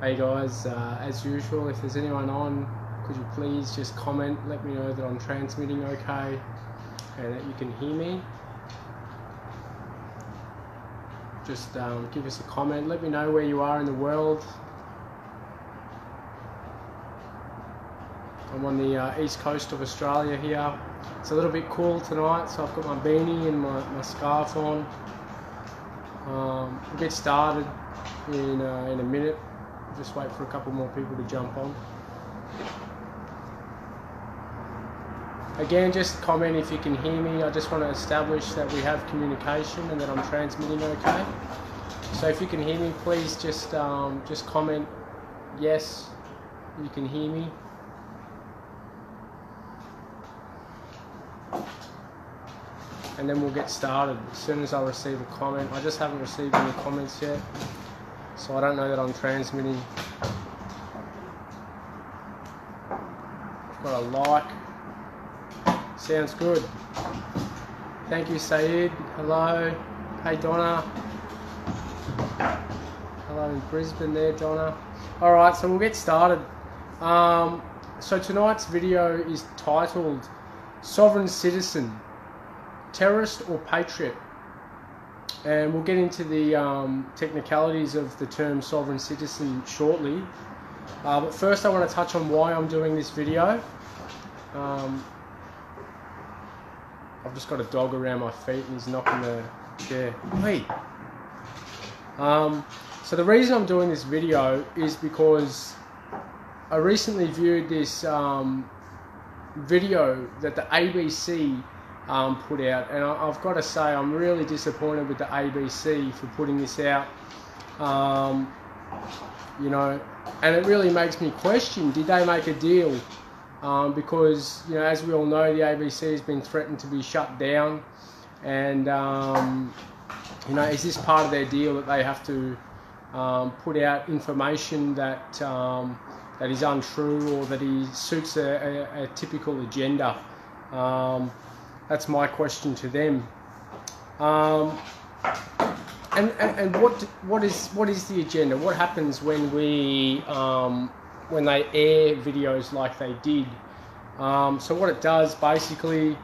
Hey guys, as usual, if there's anyone on, could you please just comment, let me know that I'm transmitting okay and that you can hear me. Just give us a comment, let me know where you are in the world. I'm on the east coast of Australia here. It's a little bit cool tonight, so I've got my beanie and my scarf on. We'll get started in a minute. Just wait for a couple more people to jump on. Again, just comment if you can hear me. I just want to establish that we have communication and that I'm transmitting okay. So if you can hear me, please just comment yes, you can hear me. And then we'll get started as soon as I receive a comment. I just haven't received any comments yet, so I don't know that I'm transmitting. I've got a like. Sounds good. Thank you, Saeed. Hello. Hey, Donna. Hello in Brisbane there, Donna. Alright, so we'll get started. So tonight's video is titled Sovereign Citizen, Terrorist or Patriot? And we'll get into the technicalities of the term sovereign citizen shortly. But first I want to touch on why I'm doing this video. I've just got a dog around my feet and he's knocking the chair. Hey! So the reason I'm doing this video is because I recently viewed this video that the ABC put out, and I've got to say I'm really disappointed with the ABC for putting this out. You know, and it really makes me question, did they make a deal? Because, you know, as we all know, the ABC has been threatened to be shut down, and you know, is this part of their deal that they have to put out information that that is untrue or that suits a typical agenda? That's my question to them. And what is the agenda? What happens when when they air videos like they did? So what it does basically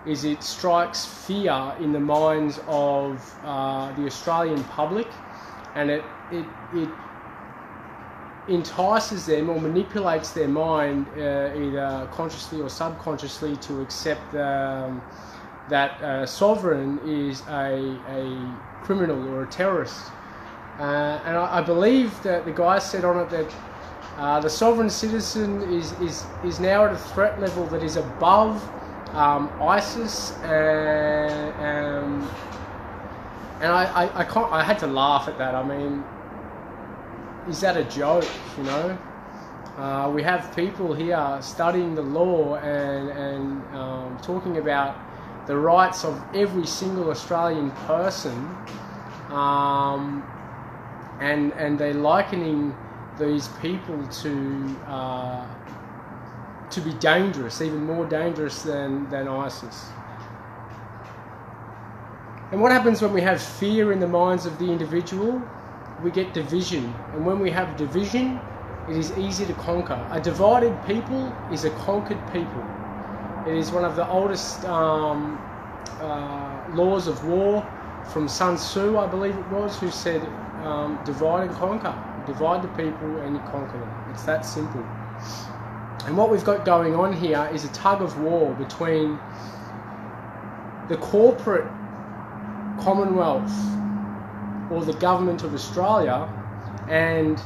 is it strikes fear in the minds of the Australian public, and it entices them or manipulates their mind, either consciously or subconsciously, to accept that sovereign is a criminal or a terrorist. And I believe that the guy said on it that the sovereign citizen is now at a threat level that is above ISIS, and I had to laugh at that. I mean, is that a joke, you know? We have people here studying the law and talking about the rights of every single Australian person, and they're likening these people to be dangerous, even more dangerous than ISIS. And what happens when we have fear in the minds of the individual? We get division, and when we have division, it is easy to conquer. A divided people is a conquered people. It is one of the oldest laws of war from Sun Tzu, I believe it was, who said, divide and conquer. Divide the people and you conquer them. It's that simple. And what we've got going on here is a tug of war between the corporate Commonwealth or the government of Australia and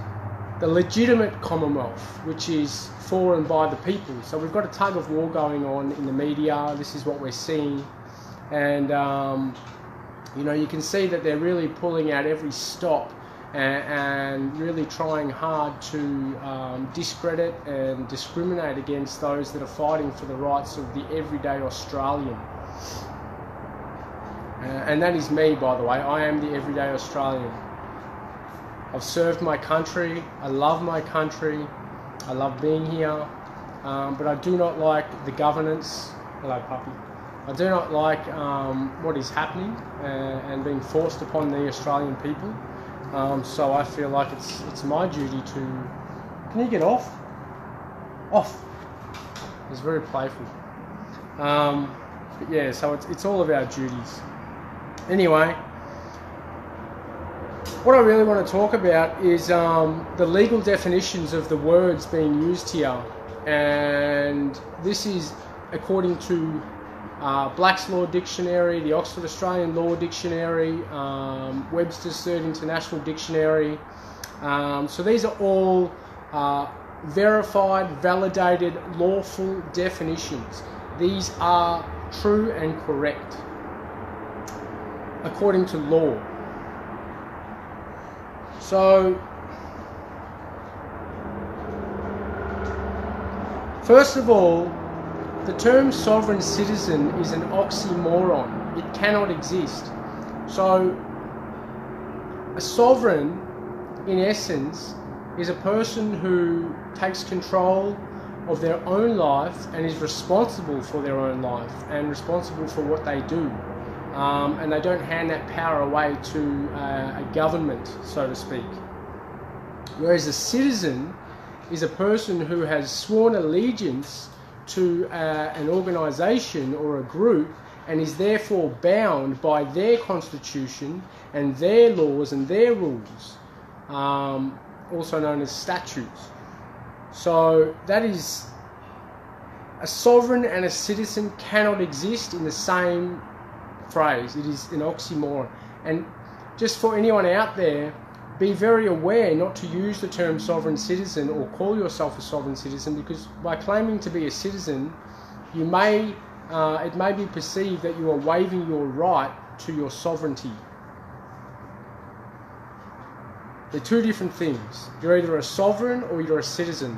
the legitimate Commonwealth, which is for and by the people. So we've got a tug of war going on in the media. This is what we're seeing, and you know, you can see that they're really pulling out every stop and really trying hard to discredit and discriminate against those that are fighting for the rights of the everyday Australian. And that is me, by the way. I am the everyday Australian. I've served my country. I love my country. I love being here. But I do not like the governance. Hello, puppy. I do not like what is happening and being forced upon the Australian people. So I feel like it's my duty to... Can you get off? Off. It's very playful. But yeah, so it's all of our duties. Anyway, what I really want to talk about is the legal definitions of the words being used here. And this is according to Black's Law Dictionary, the Oxford Australian Law Dictionary, Webster's Third International Dictionary. So these are all verified, validated, lawful definitions. These are true and correct according to law. So, first of all, the term sovereign citizen is an oxymoron. It cannot exist. So, a sovereign, in essence, is a person who takes control of their own life and is responsible for their own life and responsible for what they do. And they don't hand that power away to a government, so to speak. Whereas a citizen is a person who has sworn allegiance to an organisation or a group and is therefore bound by their constitution and their laws and their rules, also known as statutes. So that is, a sovereign and a citizen cannot exist in the same phrase. It is an oxymoron. And just for anyone out there, be very aware not to use the term sovereign citizen or call yourself a sovereign citizen, because by claiming to be a citizen, you may it may be perceived that you are waiving your right to your sovereignty. They're two different things. You're either a sovereign or you're a citizen.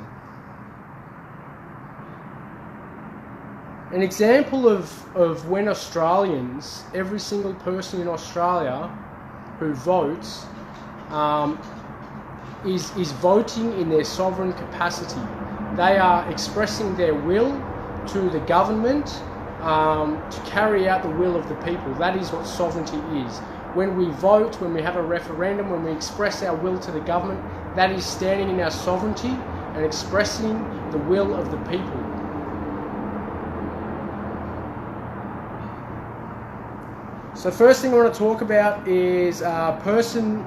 An example of when Australians, every single person in Australia who votes, is voting in their sovereign capacity. They are expressing their will to the government to carry out the will of the people. That is what sovereignty is. When we vote, when we have a referendum, when we express our will to the government, that is standing in our sovereignty and expressing the will of the people. So first thing I want to talk about is person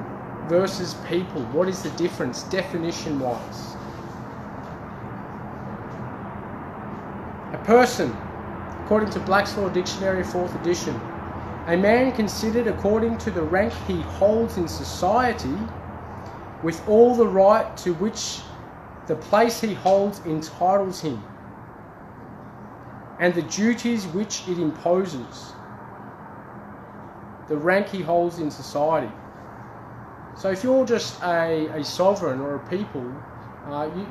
versus people. What is the difference definition-wise? A person, according to Black's Law Dictionary, 4th edition, a man considered according to the rank he holds in society, with all the right to which the place he holds entitles him, and the duties which it imposes. The rank he holds in society. So if you're just a sovereign or a people,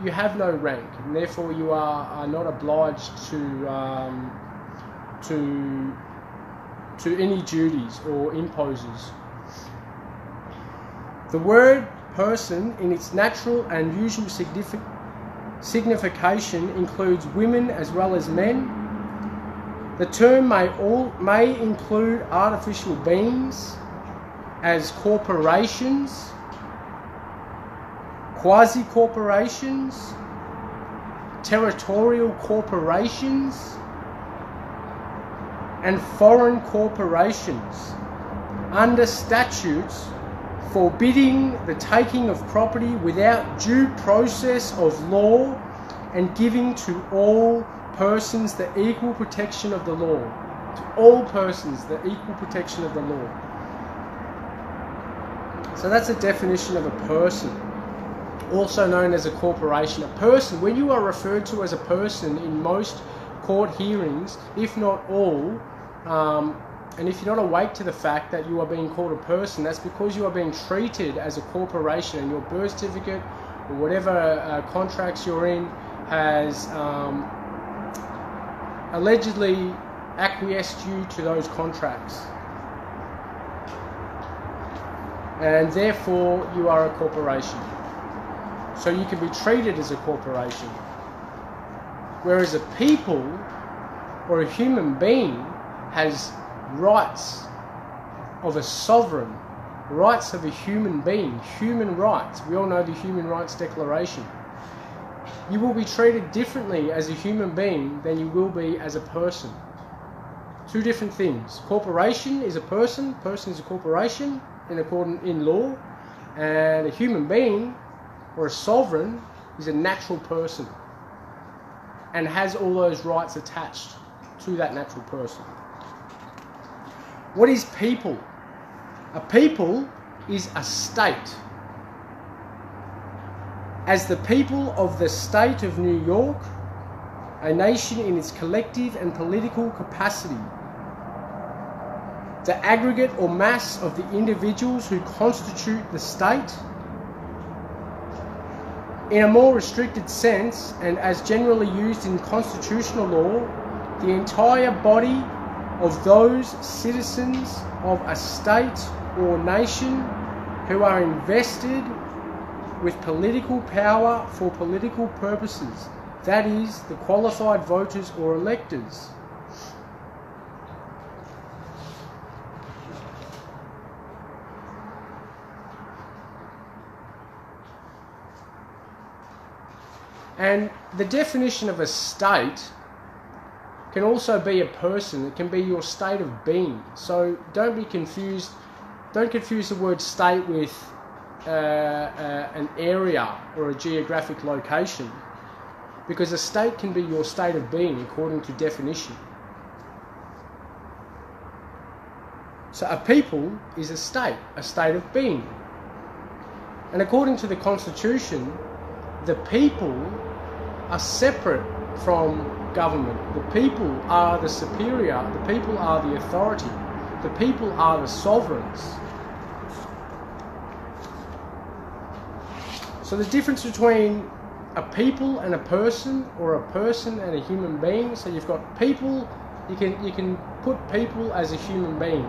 you have no rank, and therefore you are not obliged to any duties or imposes. The word person in its natural and usual signification includes women as well as men. The term may include artificial beings as corporations, quasi-corporations, territorial corporations, and foreign corporations under statutes forbidding the taking of property without due process of law and giving to all persons the equal protection of the law. To all persons the equal protection of the law. So that's a definition of a person, also known as a corporation. A person, when you are referred to as a person in most court hearings, if not all, and if you're not awake to the fact that you are being called a person, that's because you are being treated as a corporation, and your birth certificate or whatever contracts you're in has allegedly acquiesced you to those contracts, and therefore you are a corporation. So you can be treated as a corporation. Whereas a people or a human being has rights of a sovereign rights of a human being, human rights. We all know the Human Rights Declaration. You will be treated differently as a human being than you will be as a person. Two different things. Corporation is a person is a corporation in law, and a human being or a sovereign is a natural person and has all those rights attached to that natural person. What is people? A people is a state. As the people of the state of New York, a nation in its collective and political capacity, the aggregate or mass of the individuals who constitute the state, in a more restricted sense, and as generally used in constitutional law, the entire body of those citizens of a state or nation who are invested with political power for political purposes, that is, the qualified voters or electors. And the definition of a state can also be a person. It can be your state of being. So don't be confused. Don't confuse the word state with an area or a geographic location, because a state can be your state of being according to definition. So a people is a state of being. And according to the Constitution, the people are separate from government. The people are the superior, the people are the authority, the people are the sovereigns. So the difference between a people and a person, or a person and a human being, so you've got people, you can put people as a human being,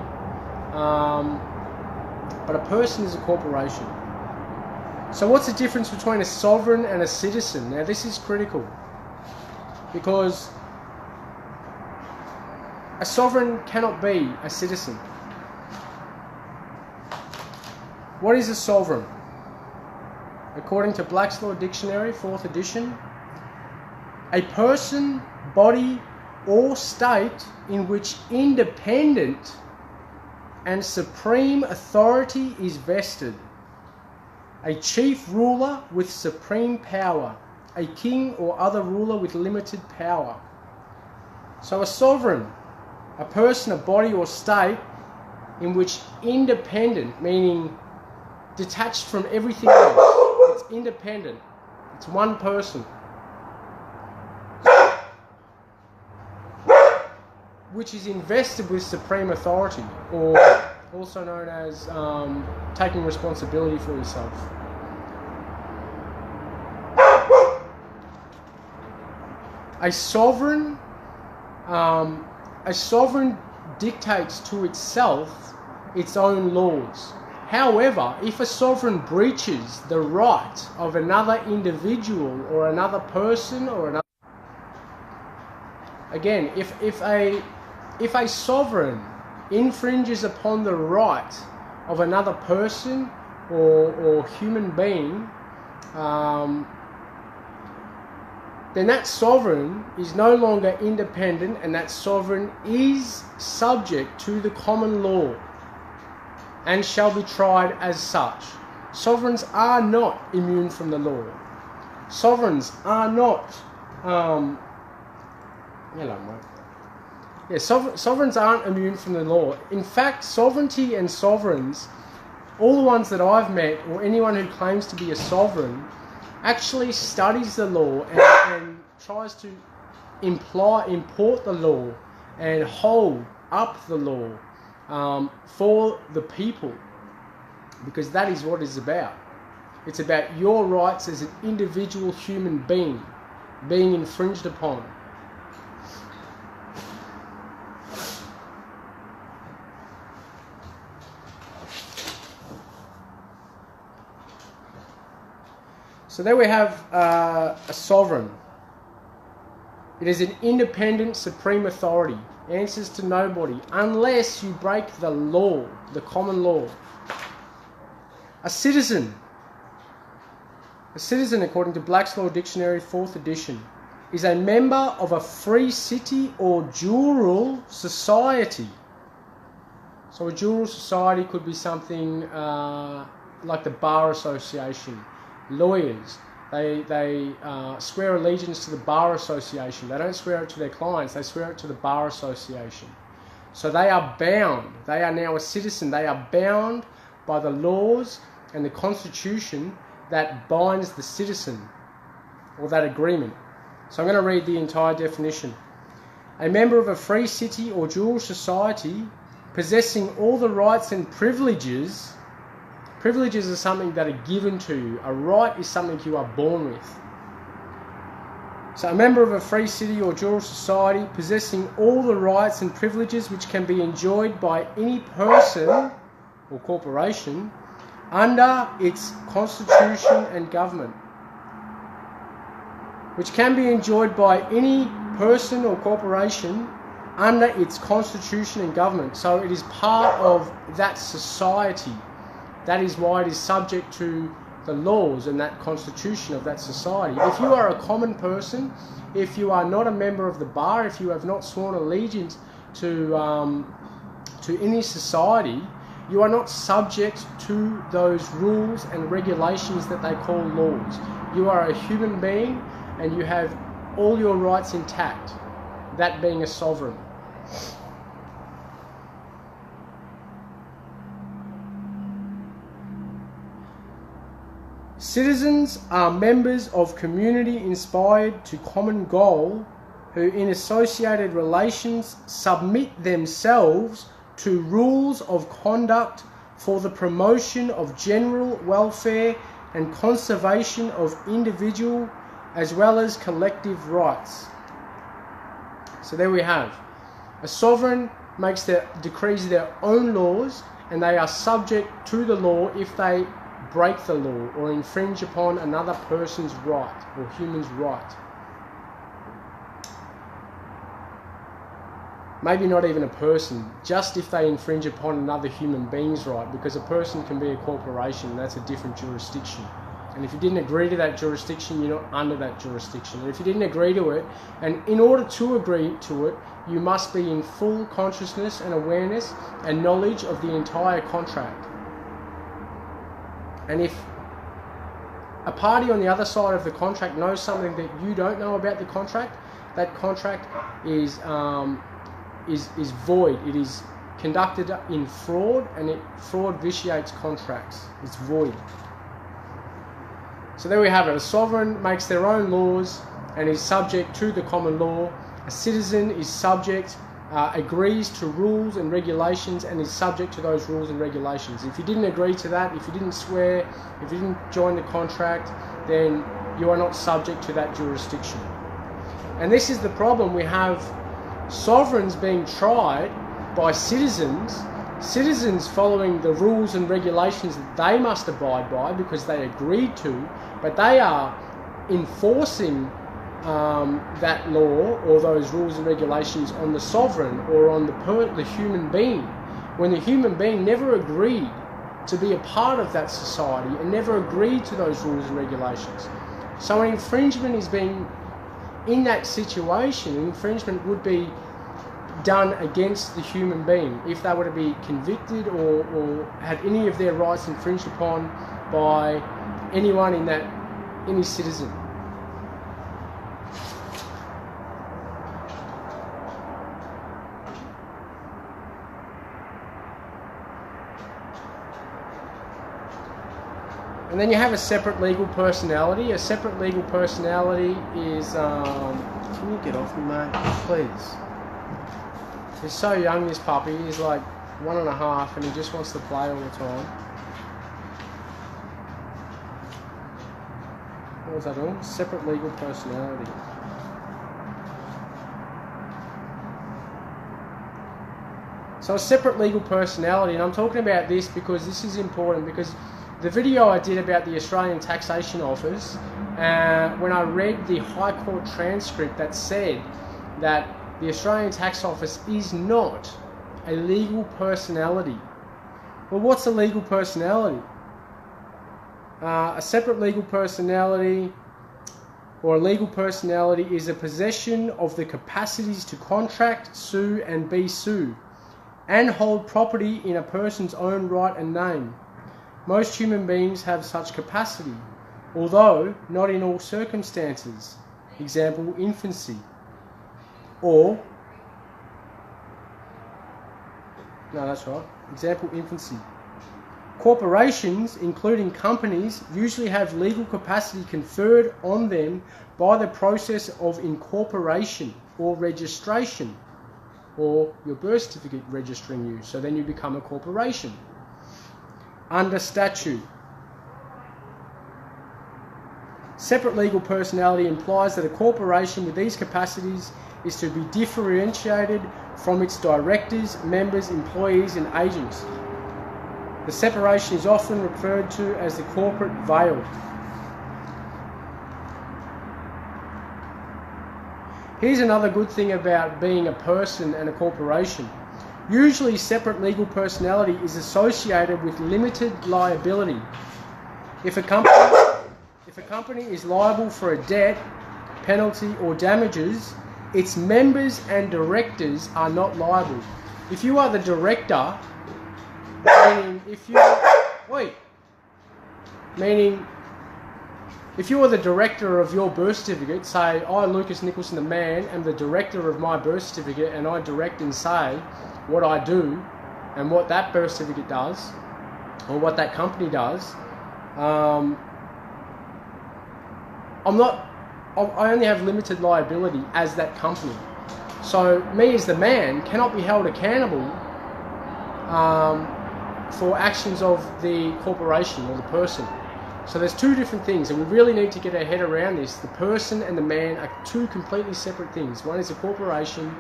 but a person is a corporation. So what's the difference between a sovereign and a citizen? Now this is critical, because a sovereign cannot be a citizen. What is a sovereign? According to Black's Law Dictionary, 4th edition, a person, body, or state in which independent and supreme authority is vested. A chief ruler with supreme power, a king or other ruler with limited power. So a sovereign, a person, a body or state in which independent, meaning detached from everything else, it's independent, it's one person, which is invested with supreme authority, or also known as taking responsibility for yourself. A sovereign dictates to itself its own laws. However, if a sovereign breaches the right of another individual or another person or another, again, if a sovereign infringes upon the right of another person or human being, then that sovereign is no longer independent, and that sovereign is subject to the common law and shall be tried as such. Sovereigns are not immune from the law. Sovereigns are not sovereigns aren't immune from the law. In fact, sovereignty and sovereigns, all the ones that I've met, or anyone who claims to be a sovereign, actually studies the law and tries to import the law and hold up the law for the people, because that is what it's about. It's about your rights as an individual human being being infringed upon. So there we have a sovereign. It is an independent supreme authority, answers to nobody, unless you break the law, the common law. A citizen, according to Black's Law Dictionary, 4th edition, is a member of a free city or jural society. So a jural society could be something like the Bar Association. Lawyers, they swear allegiance to the Bar Association. They don't swear it to their clients, they swear it to the Bar Association. So they are bound. They are now a citizen. They are bound by the laws and the Constitution that binds the citizen, or that agreement. So I'm going to read the entire definition. A member of a free city or jural society possessing all the rights and privileges. Privileges are something that are given to you. A right is something you are born with. So a member of a free city or jural society possessing all the rights and privileges which can be enjoyed by any person or corporation under its constitution and government. Which can be enjoyed by any person or corporation under its constitution and government. So it is part of that society. That is why it is subject to the laws and that constitution of that society. If you are a common person, if you are not a member of the bar, if you have not sworn allegiance to any society, you are not subject to those rules and regulations that they call laws. You are a human being and you have all your rights intact, that being a sovereign. Citizens are members of community inspired to common goal who in associated relations submit themselves to rules of conduct for the promotion of general welfare and conservation of individual as well as collective rights. So there we have. A sovereign decrees their own laws, and they are subject to the law if they break the law or infringe upon another person's right or human's right. Maybe not even a person, just if they infringe upon another human being's right, because a person can be a corporation, and that's a different jurisdiction. And if you didn't agree to that jurisdiction, you're not under that jurisdiction. And if you didn't agree to it, and in order to agree to it, you must be in full consciousness and awareness and knowledge of the entire contract. And if a party on the other side of the contract knows something that you don't know about the contract, that contract is void. It is conducted in fraud, and fraud vitiates contracts. It's void. So there we have it. A sovereign makes their own laws and is subject to the common law. A citizen is subject, agrees to rules and regulations and is subject to those rules and regulations. If you didn't agree to that, if you didn't swear, if you didn't join the contract, then you are not subject to that jurisdiction. And this is the problem. We have sovereigns being tried by citizens following the rules and regulations that they must abide by because they agreed to, but they are enforcing that law or those rules and regulations on the sovereign or on the human being, when the human being never agreed to be a part of that society and never agreed to those rules and regulations. So an infringement is being, in that situation, an infringement would be done against the human being if they were to be convicted or had any of their rights infringed upon by anyone any citizen. And then you have a separate legal personality. A separate legal personality is... can you get off me, mate? Please. He's so young, this puppy. He's like 1.5 and he just wants to play all the time. What was that all? Separate legal personality. So a separate legal personality, and I'm talking about this because this is important, because the video I did about the Australian Taxation Office, when I read the High Court transcript that said that the Australian Tax Office is not a legal personality. Well, what's a legal personality? A separate legal personality or a legal personality is a possession of the capacities to contract, sue and be sued, and hold property in a person's own right and name. Most human beings have such capacity, although not in all circumstances. Example, infancy. Or, no, that's right. Example, infancy. Corporations, including companies, usually have legal capacity conferred on them by the process of incorporation or registration, or your birth certificate registering you, so then you become a corporation. Under statute. Separate legal personality implies that a corporation with these capacities is to be differentiated from its directors, members, employees and agents. The separation is often referred to as the corporate veil. Here's another good thing about being a person and a corporation. Usually separate legal personality is associated with limited liability. If a company is liable for a debt, penalty or damages, its members and directors are not liable. If you are the director, meaning if you are the director of your birth certificate, say I, Lucas Nicholson the man, am the director of my birth certificate and I direct and say what I do and what that birth certificate does or what that company does, I only have limited liability as that company. So me as the man cannot be held accountable for actions of the corporation or the person. So there's two different things, and we really need to get our head around this. The person and the man are two completely separate things. One is a corporation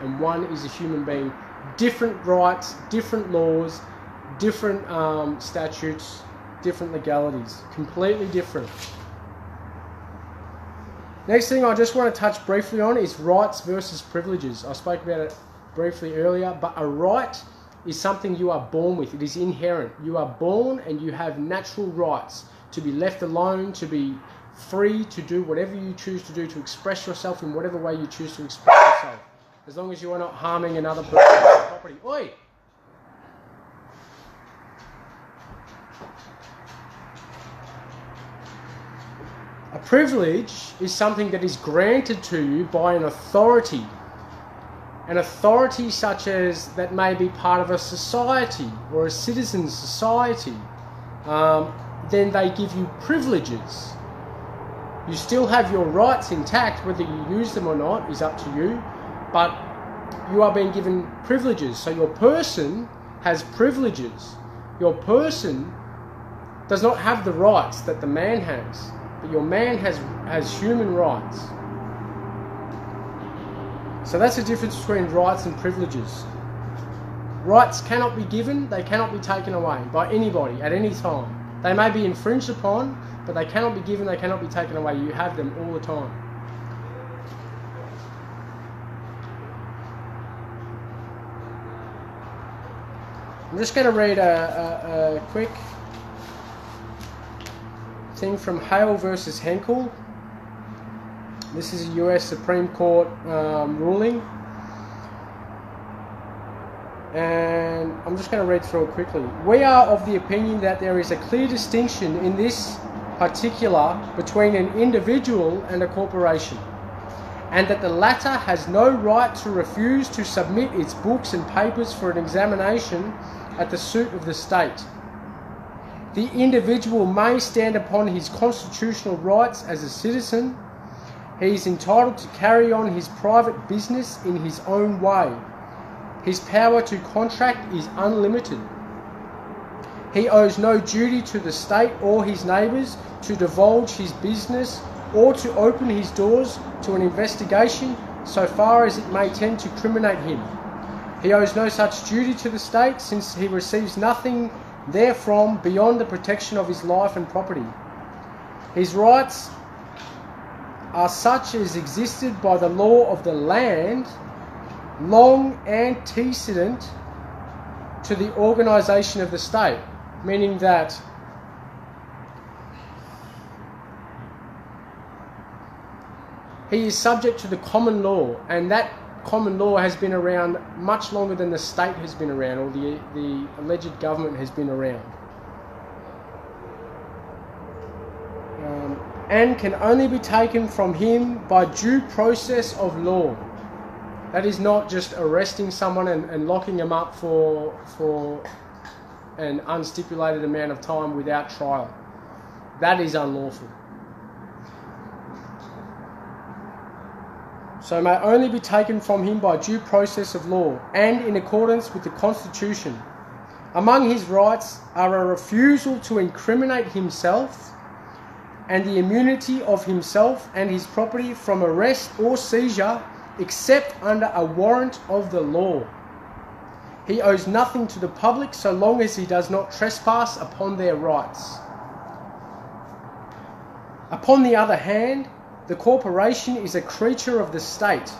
and one is a human being. Different rights, different laws, different statutes, different legalities. Completely different. Next thing I just want to touch briefly on is rights versus privileges. I spoke about it briefly earlier, but a right is something you are born with. It is inherent. You are born and you have natural rights to be left alone, to be free to do whatever you choose to do, to express yourself in whatever way you choose to express yourself, as long as you are not harming another person's property. Oi! A privilege is something that is granted to you by an authority. An authority such as that may be part of a society or a citizen society. Then they give you privileges. You still have your rights intact. Whether you use them or not is up to you, but you are being given privileges. So your person has privileges. Your person does not have the rights that the man has, but your man has human rights. So that's the difference between rights and privileges. Rights cannot be given, they cannot be taken away by anybody at any time. They may be infringed upon, but they cannot be given, they cannot be taken away. You have them all the time. I'm just going to read a quick thing from Hale versus Henkel. This is a US Supreme Court ruling. And I'm just going to read through it quickly. We are of the opinion that there is a clear distinction in this particular between an individual and a corporation, and that the latter has no right to refuse to submit its books and papers for an examination at the suit of the state. The individual may stand upon his constitutional rights as a citizen. He is entitled to carry on his private business in his own way. His power to contract is unlimited. He owes no duty to the state or his neighbours to divulge his business or to open his doors to an investigation so far as it may tend to criminate him. He owes no such duty to the state, since he receives nothing therefrom beyond the protection of his life and property. His rights are such as existed by the law of the land long antecedent to the organisation of the state, meaning that He is subject to the common law, and that common law has been around much longer than the state has been around, or the alleged government has been around. And can only be taken from him by due process of law. That is not just arresting someone and locking them up for an unstipulated amount of time without trial. That is unlawful. So may only be taken from him by due process of law and in accordance with the Constitution. Among his rights are a refusal to incriminate himself and the immunity of himself and his property from arrest or seizure except under a warrant of the law. He owes nothing to the public so long as he does not trespass upon their rights. Upon the other hand, the corporation is a creature of the state.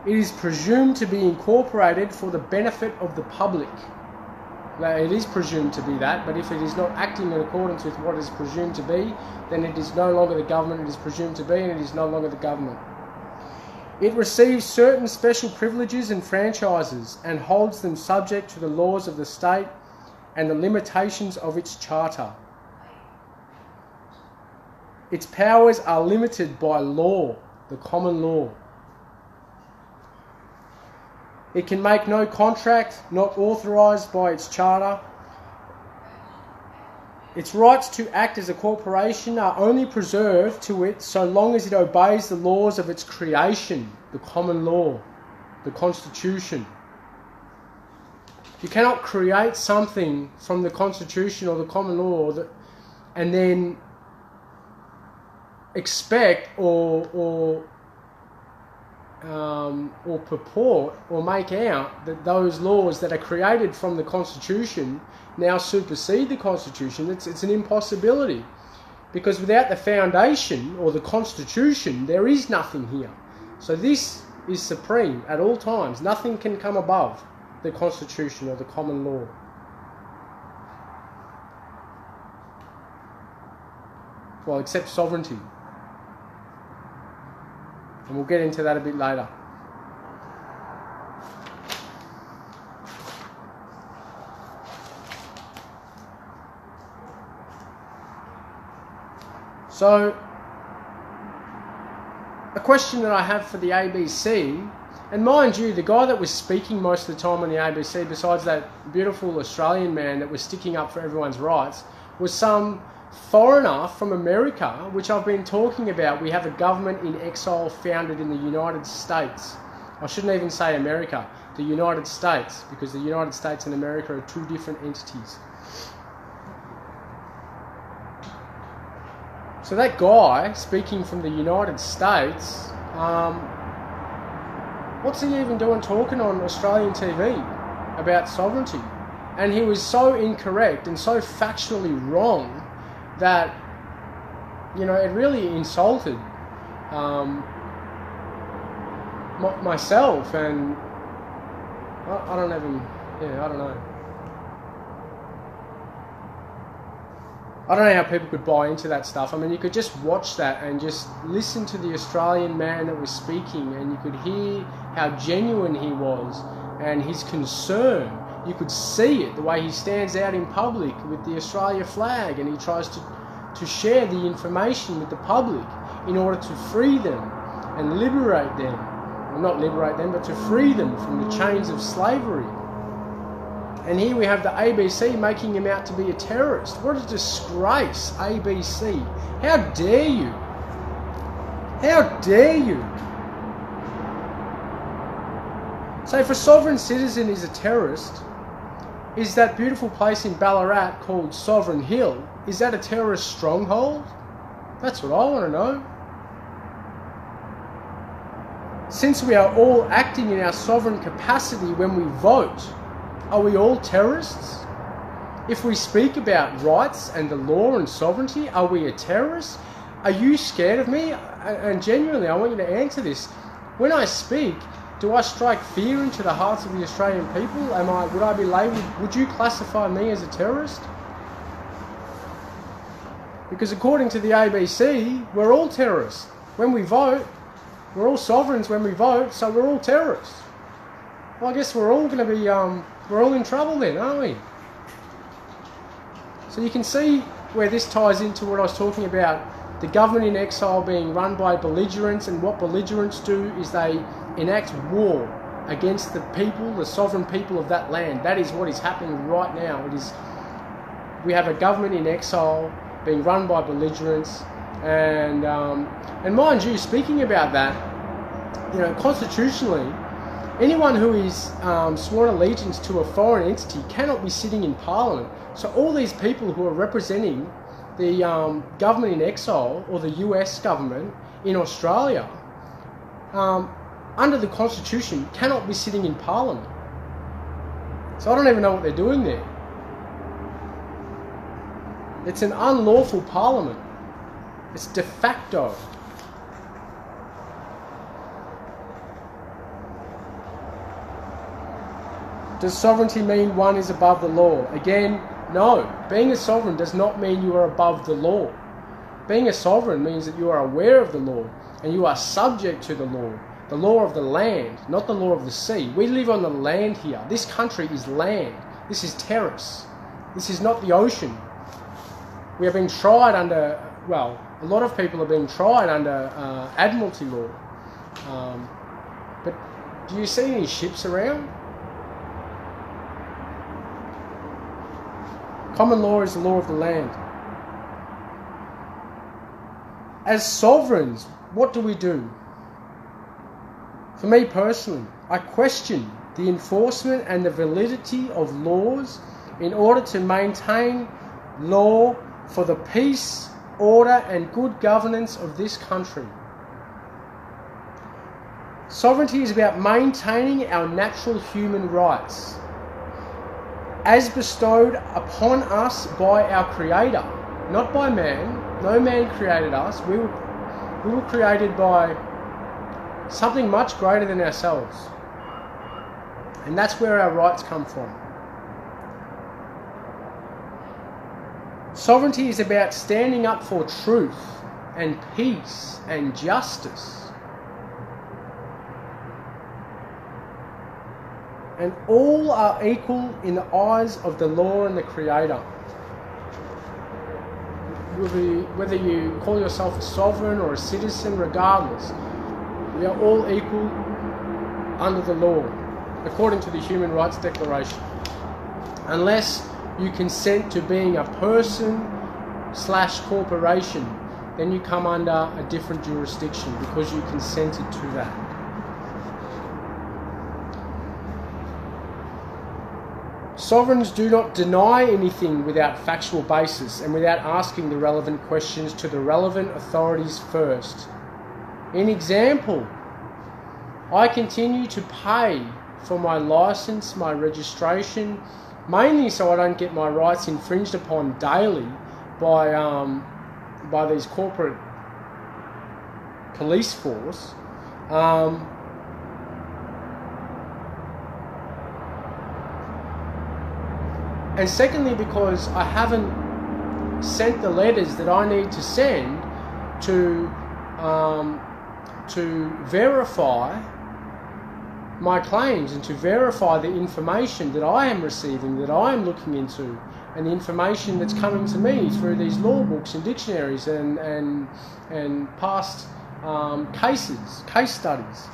It is presumed to be incorporated for the benefit of the public. Now, it is presumed to be that, but if it is not acting in accordance with what is presumed to be, then it is no longer the government it is presumed to be, and it is no longer the government. It receives certain special privileges and franchises and holds them subject to the laws of the state and the limitations of its charter. Its powers are limited by law, the common law. It can make no contract not authorised by its charter. Its rights to act as a corporation are only preserved to it so long as it obeys the laws of its creation, the common law, the Constitution. You cannot create something from the Constitution or the common law and then expect or purport or make out that those laws that are created from the Constitution now supersede the Constitution. It's an impossibility, because without the foundation or the Constitution there is nothing here. So this is supreme at all times. Nothing can come above the Constitution or the common law. Well, except sovereignty. And we'll get into that a bit later. So, a question that I have for the ABC, and mind you, the guy that was speaking most of the time on the ABC, besides that beautiful Australian man that was sticking up for everyone's rights, was some foreigner from America, which I've been talking about. We have a government in exile founded in the United States. I shouldn't even say America, the United States, because the United States and America are two different entities. So that guy speaking from the United States, what's he even doing talking on Australian TV about sovereignty? And he was so incorrect and so factually wrong that, you know, it really insulted myself, and I don't even, I don't know. I don't know how people could buy into that stuff. I mean, you could just watch that and just listen to the Australian man that was speaking, and you could hear how genuine he was and his concern. You could see it, the way he stands out in public with the Australia flag, and he tries to share the information with the public in order to free them and liberate them. Well, not liberate them, but to free them from the chains of slavery. And here we have the ABC making him out to be a terrorist. What a disgrace, ABC. How dare you? How dare you? So if a sovereign citizen is a terrorist, is that beautiful place in Ballarat called Sovereign Hill, is that a terrorist stronghold? That's what I want to know. Since we are all acting in our sovereign capacity when we vote, are we all terrorists? If we speak about rights and the law and sovereignty, are we a terrorist? Are you scared of me? And genuinely, I want you to answer this. When I speak, do I strike fear into the hearts of the Australian people? Would I be labelled, would you classify me as a terrorist? Because according to the ABC, we're all terrorists. When we vote, We're all sovereigns when we vote, so we're all terrorists. Well, I guess we're all going to be, we're all in trouble then, aren't we? So you can see where this ties into what I was talking about, the government in exile being run by belligerents, and what belligerents do is they enact war against the people, the sovereign people of that land. That is what is happening right now. It is, we have a government in exile being run by belligerents, and mind you, speaking about that, you know, constitutionally, anyone who is sworn allegiance to a foreign entity cannot be sitting in Parliament. So all these people who are representing the government in exile, or the US government in Australia, under the Constitution, cannot be sitting in Parliament. So I don't even know what they're doing there. It's an unlawful Parliament. It's de facto. Does sovereignty mean one is above the law? Again, no. Being a sovereign does not mean you are above the law. Being a sovereign means that you are aware of the law and you are subject to the law of the land, not the law of the sea. We live on the land here. This country is land. This is terrace. This is not the ocean. We are being tried under, well, a lot of people are being tried under Admiralty law. But do you see any ships around? Common law is the law of the land. As sovereigns, what do we do? For me personally, I question the enforcement and the validity of laws in order to maintain law for the peace, order and good governance of this country. Sovereignty is about maintaining our natural human rights as bestowed upon us by our Creator, not by man. No man created us. We were created by something much greater than ourselves. And that's where our rights come from. Sovereignty is about standing up for truth and peace and justice. And all are equal in the eyes of the law and the Creator. Whether you call yourself a sovereign or a citizen, regardless, we are all equal under the law, according to the Human Rights Declaration. Unless you consent to being a person/corporation, then you come under a different jurisdiction because you consented to that. Sovereigns do not deny anything without factual basis and without asking the relevant questions to the relevant authorities first. In example, I continue to pay for my license, my registration, mainly so I don't get my rights infringed upon daily by these corporate police force. And secondly, because I haven't sent the letters that I need to send to verify my claims and to verify the information that I am receiving, that I am looking into, and the information that's coming to me through these law books and dictionaries and past case studies.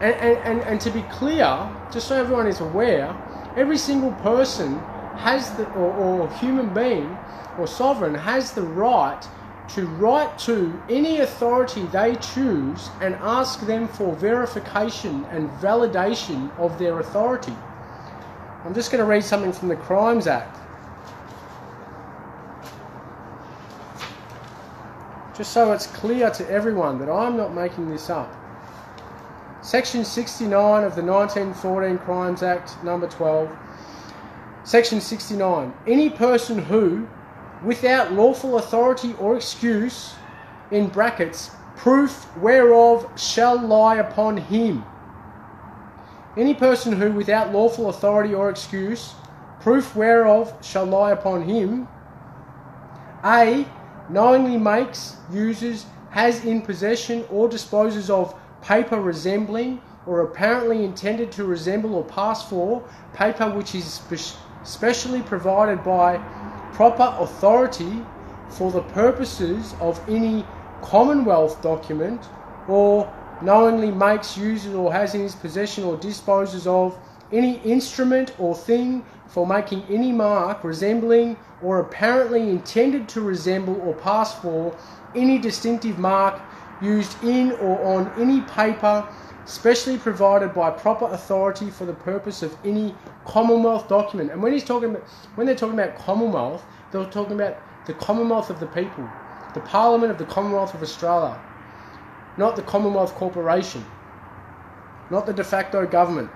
And to be clear, just so everyone is aware, every single person has the, or human being or sovereign has the right to write to any authority they choose and ask them for verification and validation of their authority. I'm just going to read something from the Crimes Act. Just so it's clear to everyone that I'm not making this up. Section 69 of the 1914 Crimes Act, number 12. Section 69. Any person who, without lawful authority or excuse, in brackets, proof whereof shall lie upon him. Any person who, without lawful authority or excuse, proof whereof shall lie upon him. A. Knowingly makes, uses, has in possession, or disposes of paper resembling or apparently intended to resemble or pass for paper which is specially provided by proper authority for the purposes of any Commonwealth document, or knowingly makes, uses, or has in his possession or disposes of any instrument or thing for making any mark resembling or apparently intended to resemble or pass for any distinctive mark used in or on any paper specially provided by proper authority for the purpose of any Commonwealth document. And when they're talking about Commonwealth, they're talking about the Commonwealth of the people, the Parliament of the Commonwealth of Australia, not the Commonwealth Corporation, not the de facto government.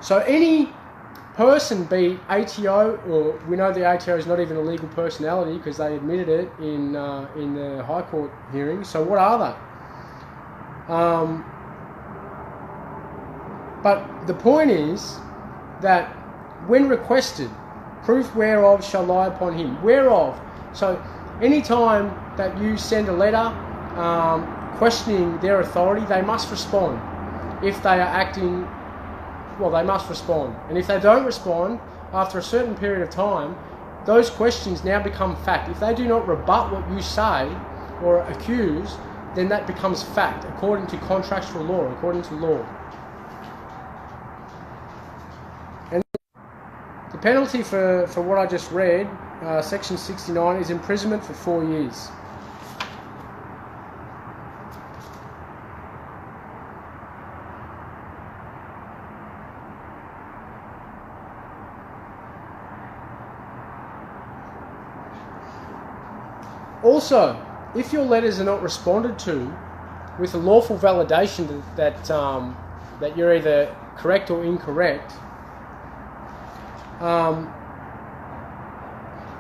So any person, be ATO, or we know the ATO is not even a legal personality because they admitted it in the High Court hearing. So what are they? But the point is that when requested, proof whereof shall lie upon him. Whereof. So any time that you send a letter questioning their authority, they must respond. If they are acting, well, they must respond. And if they don't respond, after a certain period of time, those questions now become fact. If they do not rebut what you say or accuse, then that becomes fact according to contractual law, according to law. And the penalty for what I just read, section 69, is imprisonment for 4 years. Also, if your letters are not responded to with a lawful validation that you're either correct or incorrect,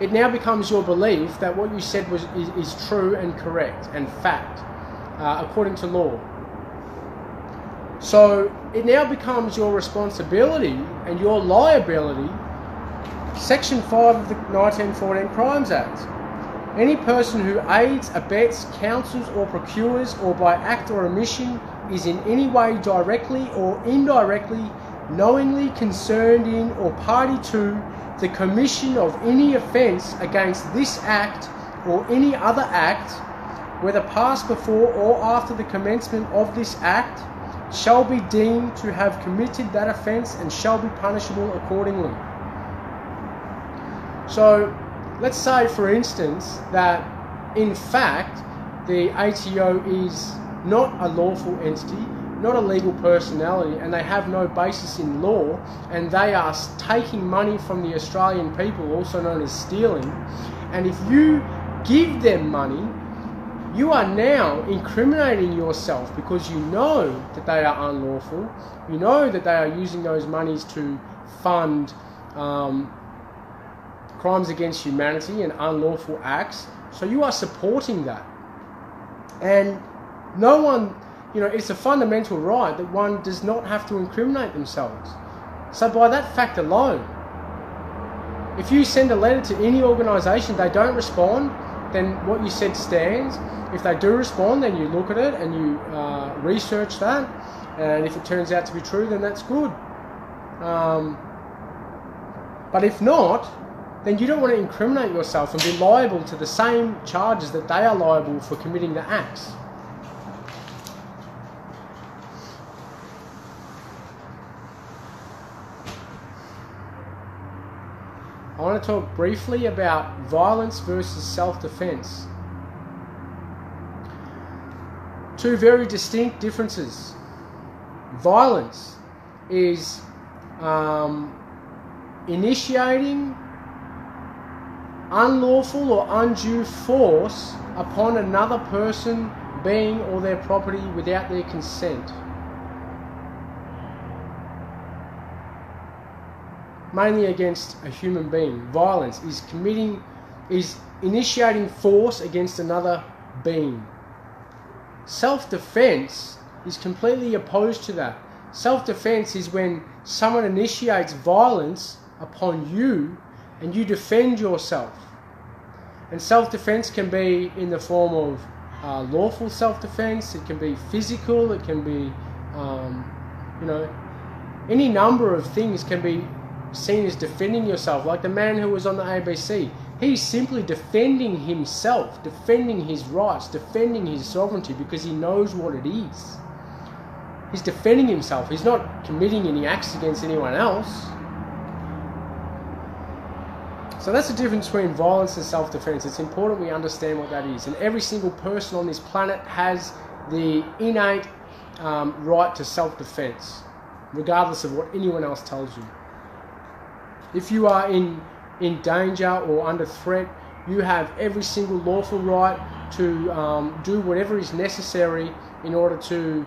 it now becomes your belief that what you said is true and correct and fact, according to law. So it now becomes your responsibility and your liability. Section 5 of the 1914 Crimes Act. Any person who aids, abets, counsels or procures, or by act or omission is in any way directly or indirectly knowingly concerned in or party to the commission of any offence against this act or any other act, whether passed before or after the commencement of this act, shall be deemed to have committed that offence and shall be punishable accordingly. So let's say, for instance, that in fact the ATO is not a lawful entity, not a legal personality, and they have no basis in law, and they are taking money from the Australian people, also known as stealing. And if you give them money, you are now incriminating yourself because you know that they are unlawful. You know that they are using those monies to fund crimes against humanity and unlawful acts. So you are supporting that. And no one, it's a fundamental right that one does not have to incriminate themselves. So by that fact alone, if you send a letter to any organisation, they don't respond, then what you said stands. If they do respond, then you look at it and you research that, and if it turns out to be true, then that's good. But if not, then you don't want to incriminate yourself and be liable to the same charges that they are liable for committing the acts. I want to talk briefly about violence versus self-defense. Two very distinct differences. Violence is initiating unlawful or undue force upon another person, being, or their property without their consent. Mainly against a human being. Violence is initiating force against another being. Self-defense is completely opposed to that. Self-defense is when someone initiates violence upon you and you defend yourself. And self-defense can be in the form of lawful self-defense, it can be physical, it can be, any number of things can be seen as defending yourself. Like the man who was on the ABC, he's simply defending himself, defending his rights, defending his sovereignty, because he knows what it is. He's defending himself. He's not committing any acts against anyone else. So that's the difference between violence and self-defense. It's important we understand what that is. And every single person on this planet has the innate right to self-defense, regardless of what anyone else tells you. If you are in danger or under threat, you have every single lawful right to do whatever is necessary in order to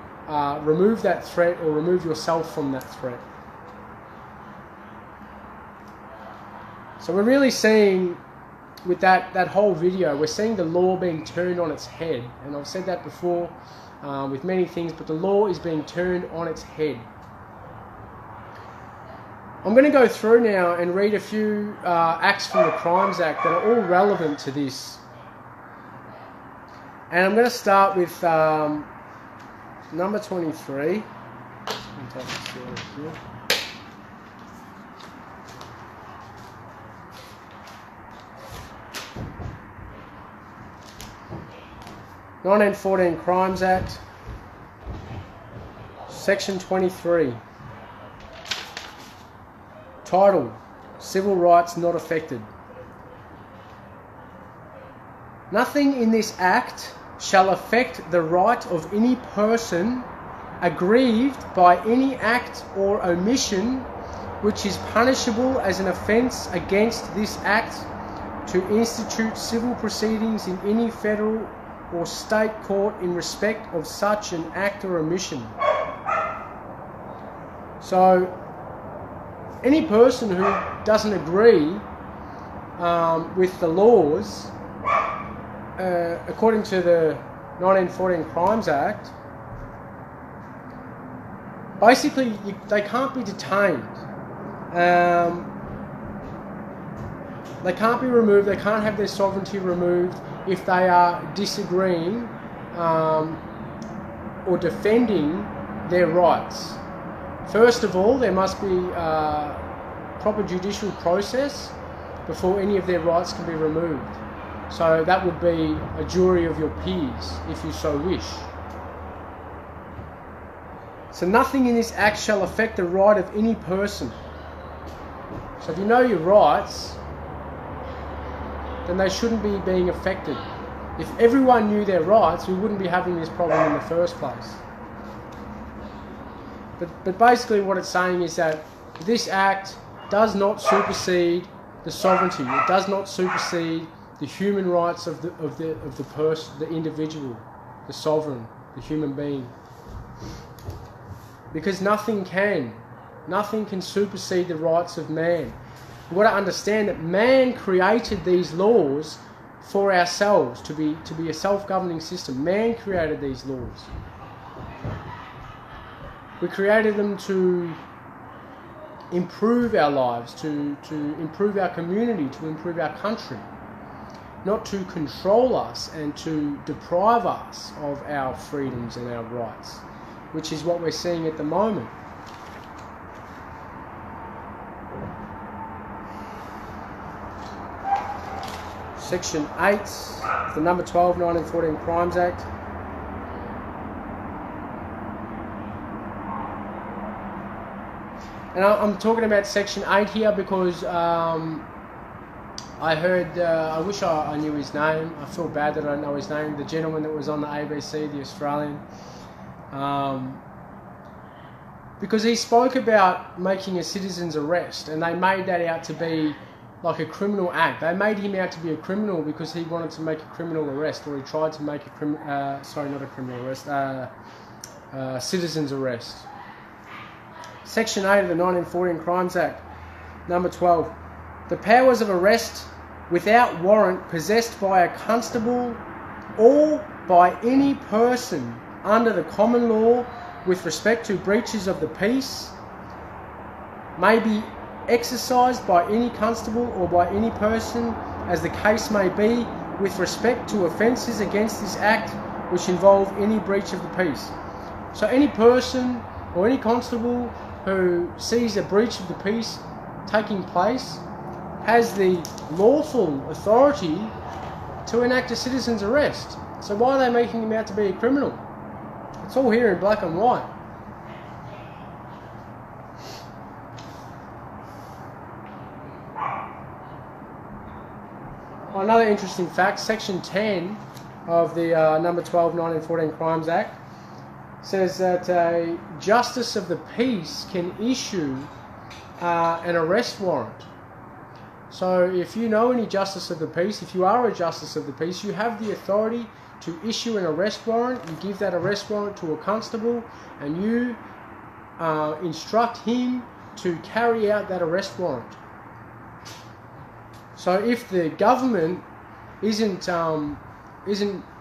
remove that threat or remove yourself from that threat. So we're really seeing, with that whole video, we're seeing the law being turned on its head. And I've said that before with many things, but the law is being turned on its head. I'm going to go through now and read a few acts from the Crimes Act that are all relevant to this. And I'm going to start with number 23. Here. 1914 Crimes Act, Section 23. Title: Civil Rights Not Affected. Nothing in this Act shall affect the right of any person aggrieved by any act or omission which is punishable as an offence against this Act, to institute civil proceedings in any federal or state court in respect of such an act or omission. So, any person who doesn't agree with the laws, according to the 1914 Crimes Act, basically they can't be detained. They can't be removed, they can't have their sovereignty removed if they are disagreeing or defending their rights. First of all, there must be proper judicial process before any of their rights can be removed. So that would be a jury of your peers, if you so wish. So nothing in this Act shall affect the right of any person. So if you know your rights, then they shouldn't be being affected. If everyone knew their rights, we wouldn't be having this problem in the first place. But basically what it's saying is that this Act does not supersede the sovereignty. It does not supersede the human rights of the person, the individual, the sovereign, the human being. Because nothing can supersede the rights of man. We've got to understand that man created these laws for ourselves, to be a self-governing system. Man created these laws. We created them to improve our lives, to improve our community, to improve our country. Not to control us and to deprive us of our freedoms and our rights, which is what we're seeing at the moment. Section 8, the number 12, 1914 Crimes Act. And I'm talking about Section 8 here because I heard, I wish I knew his name. I feel bad that I don't know his name. The gentleman that was on the ABC, the Australian. Because he spoke about making a citizen's arrest, and they made that out to be like a criminal act. They made him out to be a criminal because he wanted to make a criminal arrest, or he tried to make a citizen's arrest. Section 8 of the 1914 Crimes Act, number 12. The powers of arrest without warrant possessed by a constable or by any person under the common law with respect to breaches of the peace may be exercised by any constable or by any person, as the case may be, with respect to offences against this Act which involve any breach of the peace. So any person or any constable who sees a breach of the peace taking place has the lawful authority to enact a citizen's arrest. So why are they making him out to be a criminal? It's all here in black and white. Another interesting fact, Section 10 of the number 12, 1914 Crimes Act says that a justice of the peace can issue an arrest warrant. So if you know any justice of the peace, if you are a justice of the peace, you have the authority to issue an arrest warrant. You give that arrest warrant to a constable and you instruct him to carry out that arrest warrant. So if the government isn't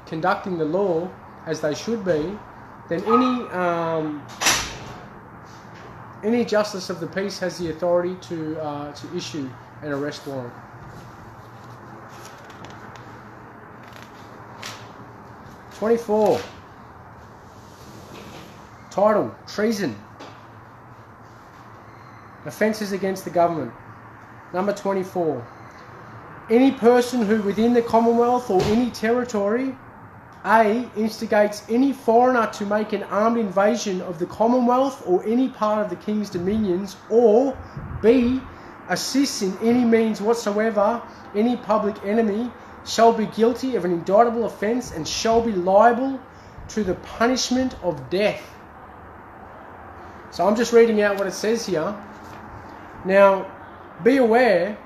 conducting the law as they should be, then any justice of the peace has the authority to issue an arrest warrant. (24) Title: Treason. Offences against the government. Number 24. Any person who within the Commonwealth or any territory A. instigates any foreigner to make an armed invasion of the Commonwealth or any part of the King's dominions, or B. assists in any means whatsoever any public enemy, shall be guilty of an indictable offence and shall be liable to the punishment of death. So I'm just reading out what it says here. Now, be aware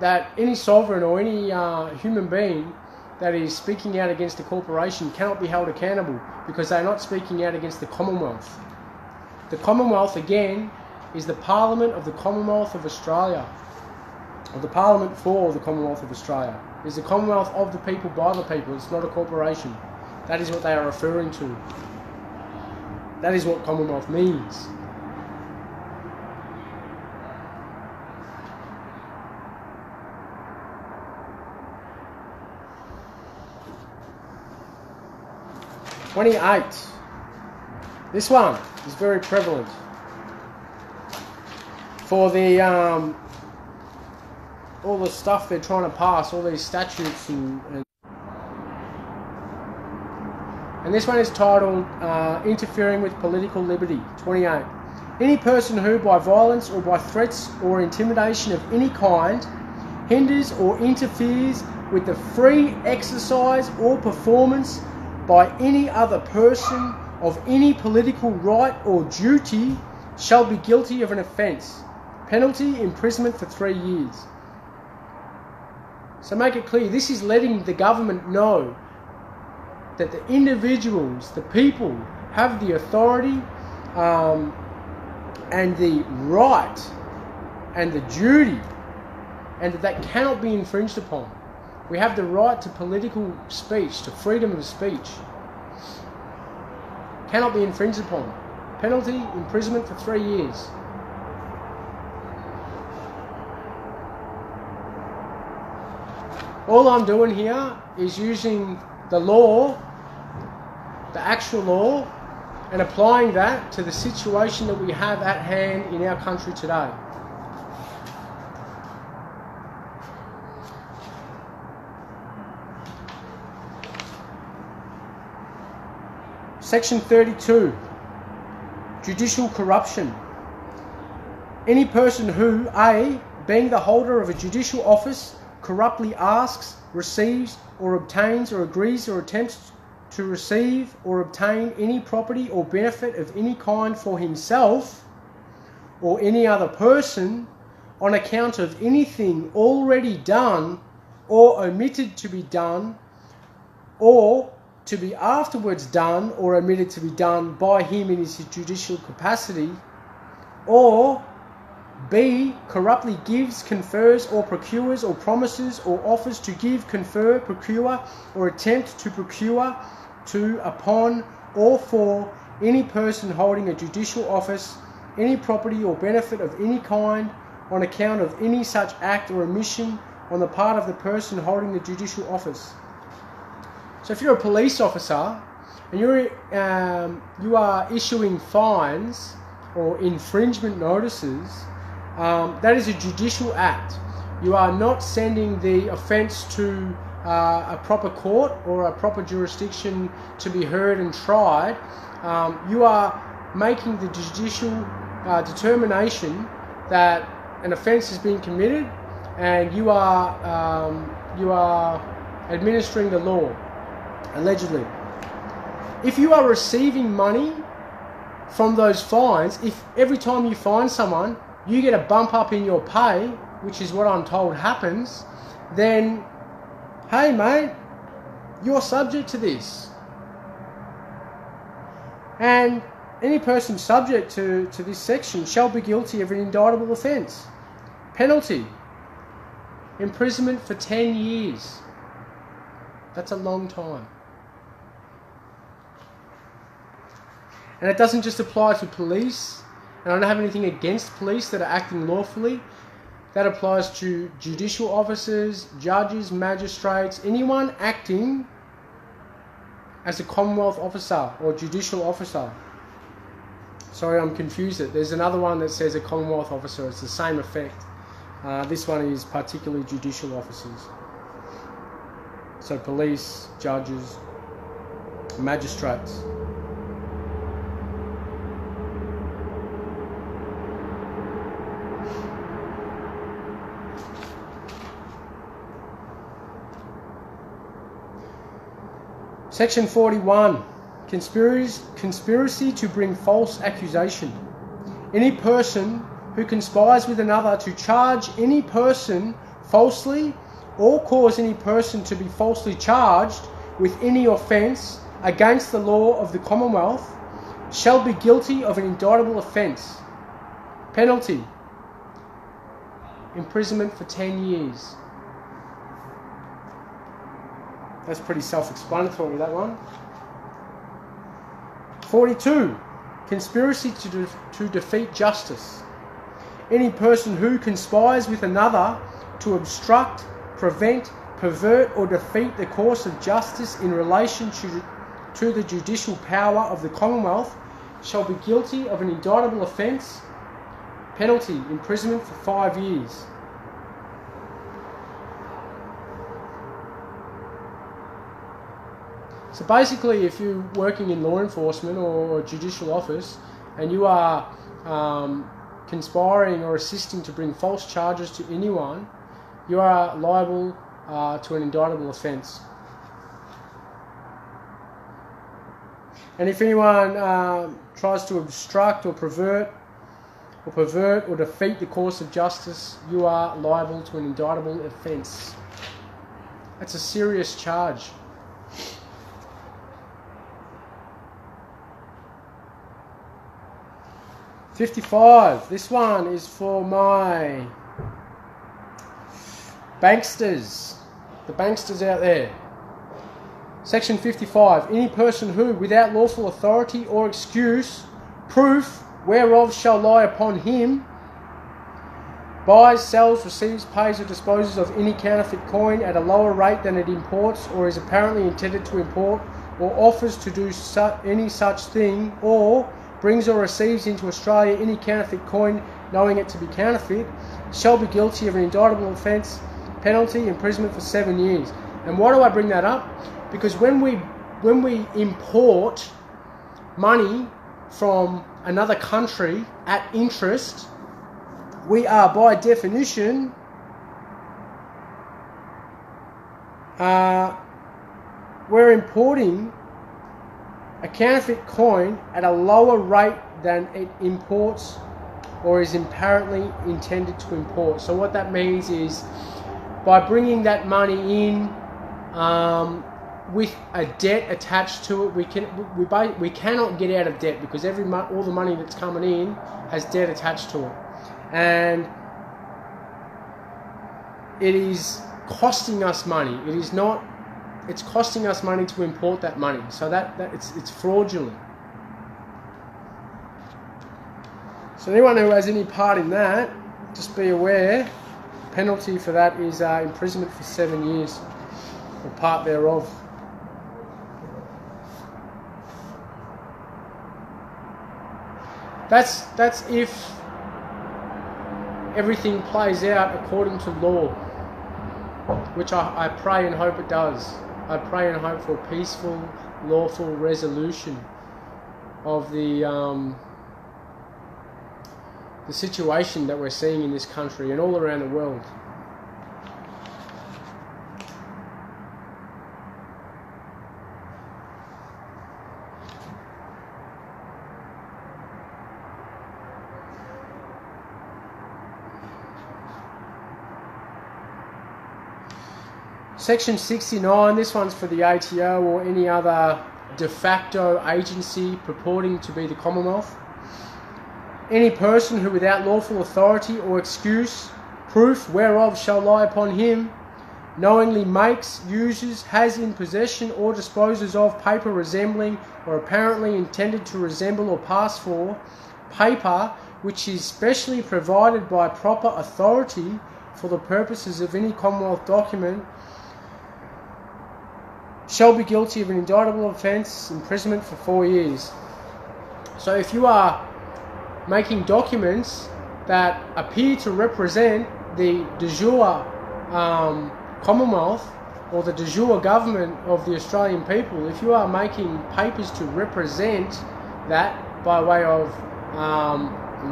that any sovereign or any human being that is speaking out against a corporation cannot be held accountable because they are not speaking out against the Commonwealth. The Commonwealth, again, is the Parliament of the Commonwealth of Australia, or the Parliament for the Commonwealth of Australia. It is the Commonwealth of the people, by the people. It's not a corporation. That is what they are referring to. That is what Commonwealth means. (28) This one is very prevalent for the all the stuff they're trying to pass, all these statutes and this one is titled Interfering with Political Liberty. 28. Any person who by violence or by threats or intimidation of any kind hinders or interferes with the free exercise or performance by any other person of any political right or duty shall be guilty of an offence. Penalty, imprisonment for 3 years. So make it clear, this is letting the government know that the individuals, the people, have the authority and the right and the duty, and that cannot be infringed upon. We have the right to political speech, to freedom of speech. Cannot be infringed upon. Penalty, imprisonment for 3 years. All I'm doing here is using the law, the actual law, and applying that to the situation that we have at hand in our country today. Section 32, Judicial Corruption. Any person who, A, being the holder of a judicial office, corruptly asks, receives, or obtains, or agrees, or attempts to receive or obtain any property or benefit of any kind for himself or any other person on account of anything already done or omitted to be done, or to be afterwards done or omitted to be done by him in his judicial capacity, or B, corruptly gives, confers, or procures, or promises, or offers to give, confer, procure, or attempt to procure to, upon, or for any person holding a judicial office, any property or benefit of any kind, on account of any such act or omission on the part of the person holding the judicial office. So if you're a police officer and you are issuing fines or infringement notices, that is a judicial act. You are not sending the offence to a proper court or a proper jurisdiction to be heard and tried. You are making the judicial determination that an offence has been committed, and you are administering the law, allegedly. If you are receiving money from those fines, if every time you fine someone you get a bump up in your pay, which is what I'm told happens, then hey mate, you're subject to this. And any person subject to this section shall be guilty of an indictable offence. Penalty: imprisonment for 10 years. That's a long time. And it doesn't just apply to police, and I don't have anything against police that are acting lawfully. That applies to judicial officers, judges, magistrates, anyone acting as a Commonwealth officer or judicial officer. Sorry, I'm confused. There's another one that says a Commonwealth officer. It's the same effect. This one is particularly judicial officers. So police, judges, magistrates. Section 41. Conspiracy to bring false accusation. Any person who conspires with another to charge any person falsely or cause any person to be falsely charged with any offence against the law of the Commonwealth shall be guilty of an indictable offence. Penalty: imprisonment for 10 years. That's pretty self-explanatory, that one. 42. Conspiracy to defeat justice. Any person who conspires with another to obstruct, prevent, pervert or defeat the course of justice in relation to the judicial power of the Commonwealth shall be guilty of an indictable offence. Penalty: imprisonment for 5 years. So basically, if you're working in law enforcement or judicial office and you are conspiring or assisting to bring false charges to anyone, you are liable to an indictable offence. And if anyone tries to obstruct or pervert or defeat the course of justice, you are liable to an indictable offence. That's a serious charge. $55. This one is for my banksters. The banksters out there. Section 55. Any person who, without lawful authority or excuse, proof whereof shall lie upon him, buys, sells, receives, pays or disposes of any counterfeit coin at a lower rate than it imports or is apparently intended to import, or offers to do any such thing, or brings or receives into Australia any counterfeit coin knowing it to be counterfeit, shall be guilty of an indictable offence. Penalty: imprisonment for 7 years. And why do I bring that up? Because when we import money from another country at interest, we are by definition we're importing a counterfeit coin at a lower rate than it imports or is apparently intended to import. So what that means is, by bringing that money in with a debt attached to it, we cannot get out of debt, because all the money that's coming in has debt attached to it, and it is costing us money. It's costing us money to import that money, so that it's fraudulent. So anyone who has any part in that just be aware, penalty for that is imprisonment for 7 years, or part thereof. That's if everything plays out according to law, which I pray and hope it does. I pray and hope for peaceful, lawful resolution of the situation that we're seeing in this country and all around the world. Section 69, this one's for the ATO or any other de facto agency purporting to be the Commonwealth. Any person who without lawful authority or excuse, proof whereof shall lie upon him, knowingly makes, uses, has in possession or disposes of paper resembling or apparently intended to resemble or pass for paper which is specially provided by proper authority for the purposes of any Commonwealth document, shall be guilty of an indictable offence, imprisonment for 4 years. So if you are making documents that appear to represent the de jure Commonwealth or the de jure government of the Australian people, if you are making papers to represent that by way of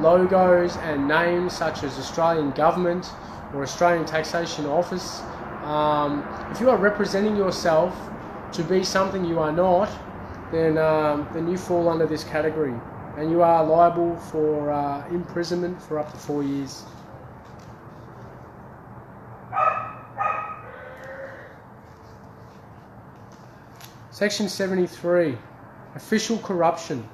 logos and names such as Australian Government or Australian Taxation Office, if you are representing yourself to be something you are not, then you fall under this category and you are liable for imprisonment for up to 4 years. Section 73, official corruption.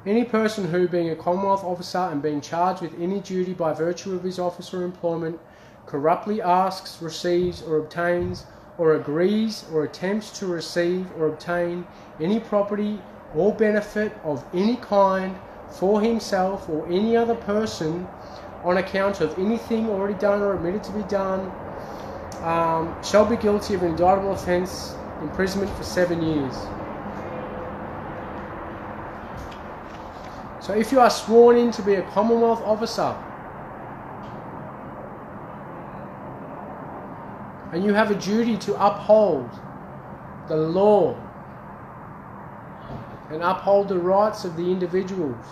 Any person who, being a Commonwealth officer and being charged with any duty by virtue of his office or employment, corruptly asks, receives, or obtains, or agrees or attempts to receive or obtain any property or benefit of any kind for himself or any other person on account of anything already done or admitted to be done, shall be guilty of an indictable offence, imprisonment for 7 years. So if you are sworn in to be a Commonwealth officer and you have a duty to uphold the law and uphold the rights of the individuals,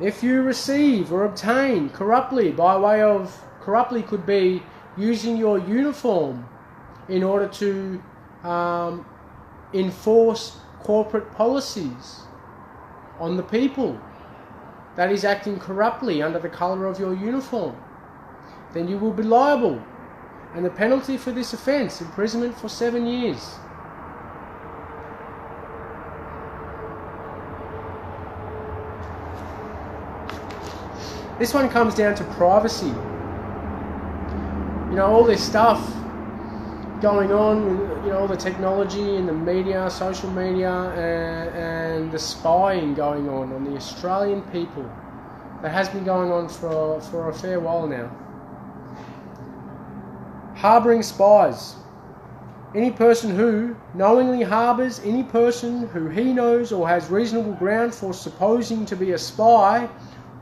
if you receive or obtain corruptly, by way of corruptly could be using your uniform in order to enforce corporate policies on the people, that is acting corruptly under the colour of your uniform, then you will be liable. And the penalty for this offence, imprisonment for 7 years. This one comes down to privacy. You know, all this stuff going on with, you know, all the technology and the media, social media, and the spying going on the Australian people. That has been going on for a fair while now. Harbouring spies. Any person who knowingly harbours any person who he knows or has reasonable ground for supposing to be a spy,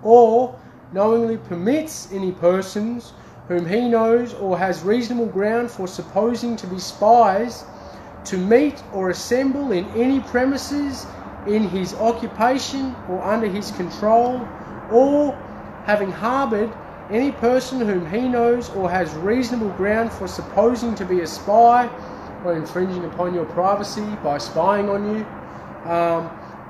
or knowingly permits any persons whom he knows or has reasonable ground for supposing to be spies to meet or assemble in any premises in his occupation or under his control, or having harboured any person whom he knows or has reasonable ground for supposing to be a spy or infringing upon your privacy by spying on you,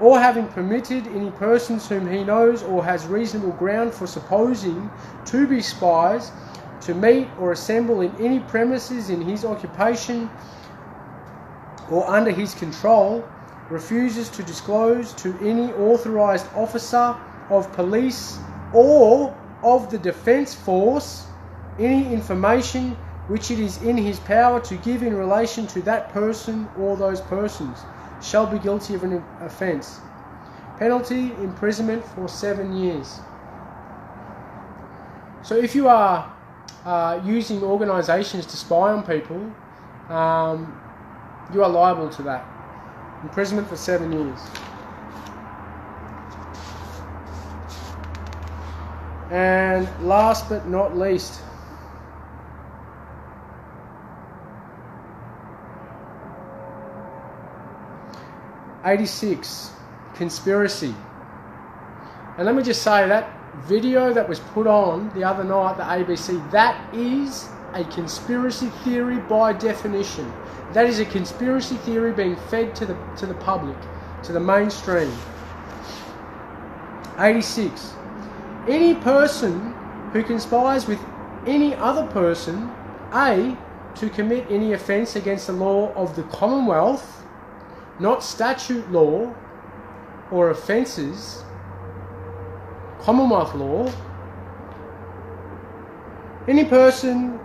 or having permitted any persons whom he knows or has reasonable ground for supposing to be spies to meet or assemble in any premises in his occupation or under his control, refuses to disclose to any authorised officer of police or of the Defence Force any information which it is in his power to give in relation to that person or those persons, shall be guilty of an offence. Penalty, imprisonment for 7 years. So if you are using organisations to spy on people, you are liable to that. Imprisonment for 7 years. And last but not least, '86, conspiracy. And let me just say, that video that was put on the other night, the ABC, that is a conspiracy theory by definition. That is a conspiracy theory being fed to the public, to the mainstream. 86. Any person who conspires with any other person, A, to commit any offence against the law of the Commonwealth, not statute law or offences, Commonwealth law. Any person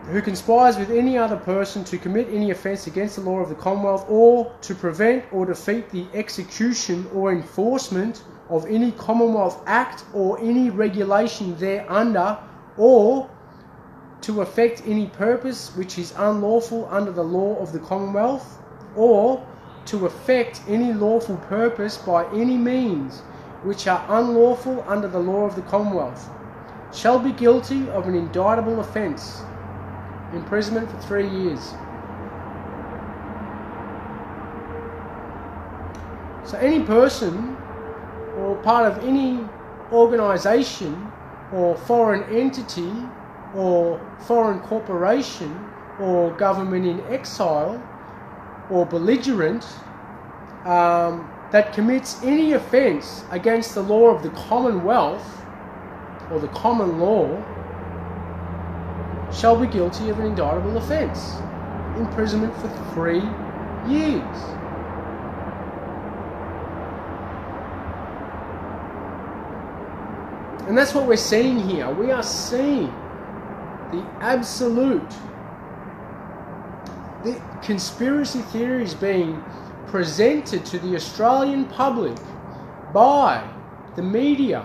who conspires with any other person to commit any offence against the law of the Commonwealth, or to prevent or defeat the execution or enforcement of any Commonwealth Act or any regulation thereunder, or to effect any purpose which is unlawful under the law of the Commonwealth, or to effect any lawful purpose by any means which are unlawful under the law of the Commonwealth, shall be guilty of an indictable offence. Imprisonment for 3 years. So any person or part of any organisation or foreign entity or foreign corporation or government in exile or belligerent that commits any offence against the law of the Commonwealth or the common law shall be guilty of an indictable offence. Imprisonment for 3 years. And that's what we're seeing here. We are seeing the absolute, the conspiracy theories being presented to the Australian public by the media.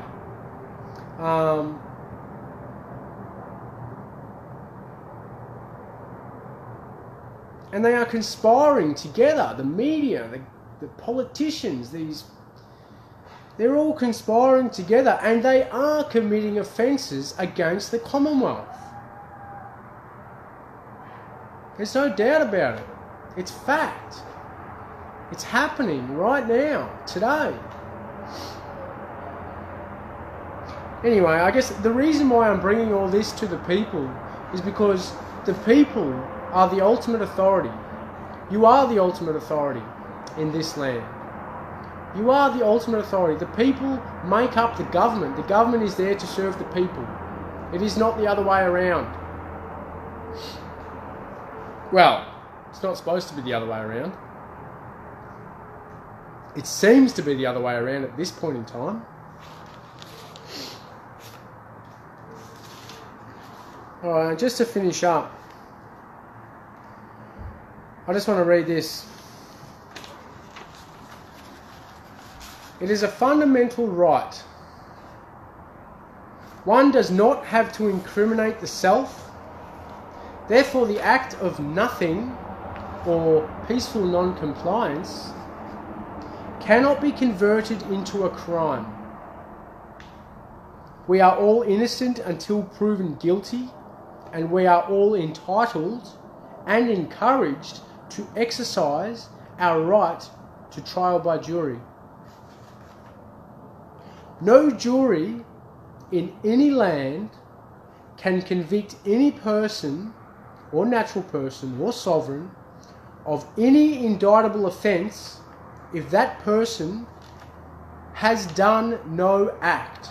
And they are conspiring together, the media, the politicians, they're all conspiring together, and they are committing offences against the Commonwealth. There's no doubt about it. It's fact. It's happening right now, today. Anyway, I guess the reason why I'm bringing all this to the people is because the people are the ultimate authority. You are the ultimate authority in this land. You are the ultimate authority. The people make up the government. The government is there to serve the people. It is not the other way around. Well, it's not supposed to be the other way around. It seems to be the other way around at this point in time. Alright, just to finish up, I just want to read this. It is a fundamental right. One does not have to incriminate the self. Therefore, the act of nothing or peaceful non-compliance cannot be converted into a crime. We are all innocent until proven guilty, and we are all entitled and encouraged to exercise our right to trial by jury. No jury in any land can convict any person or natural person or sovereign of any indictable offence if that person has done no act.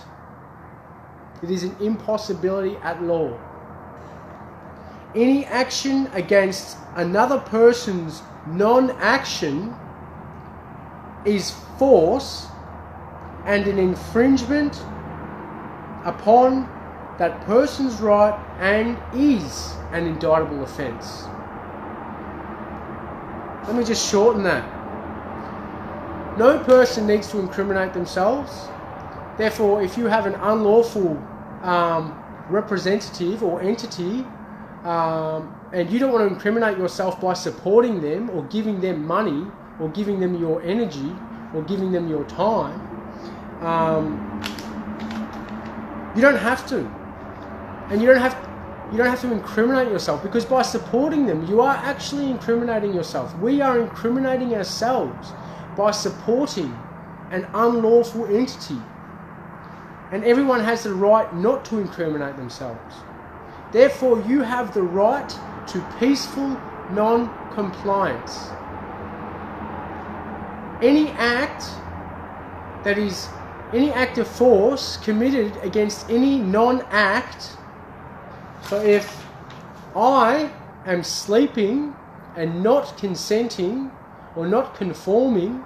It is an impossibility at law. Any action against another person's non-action is force and an infringement upon that person's right and is an indictable offence. Let me just shorten that. no person needs to incriminate themselves. Therefore, if you have an unlawful representative or entity, and you don't want to incriminate yourself by supporting them or giving them money or giving them your energy or giving them your time, you don't have to. And you don't have to incriminate yourself, because by supporting them, you are actually incriminating yourself. We are incriminating ourselves by supporting an unlawful entity. And everyone has the right not to incriminate themselves. Therefore, you have the right to peaceful non-compliance. Any act of force committed against any non-act. So if I am sleeping and not consenting or not conforming,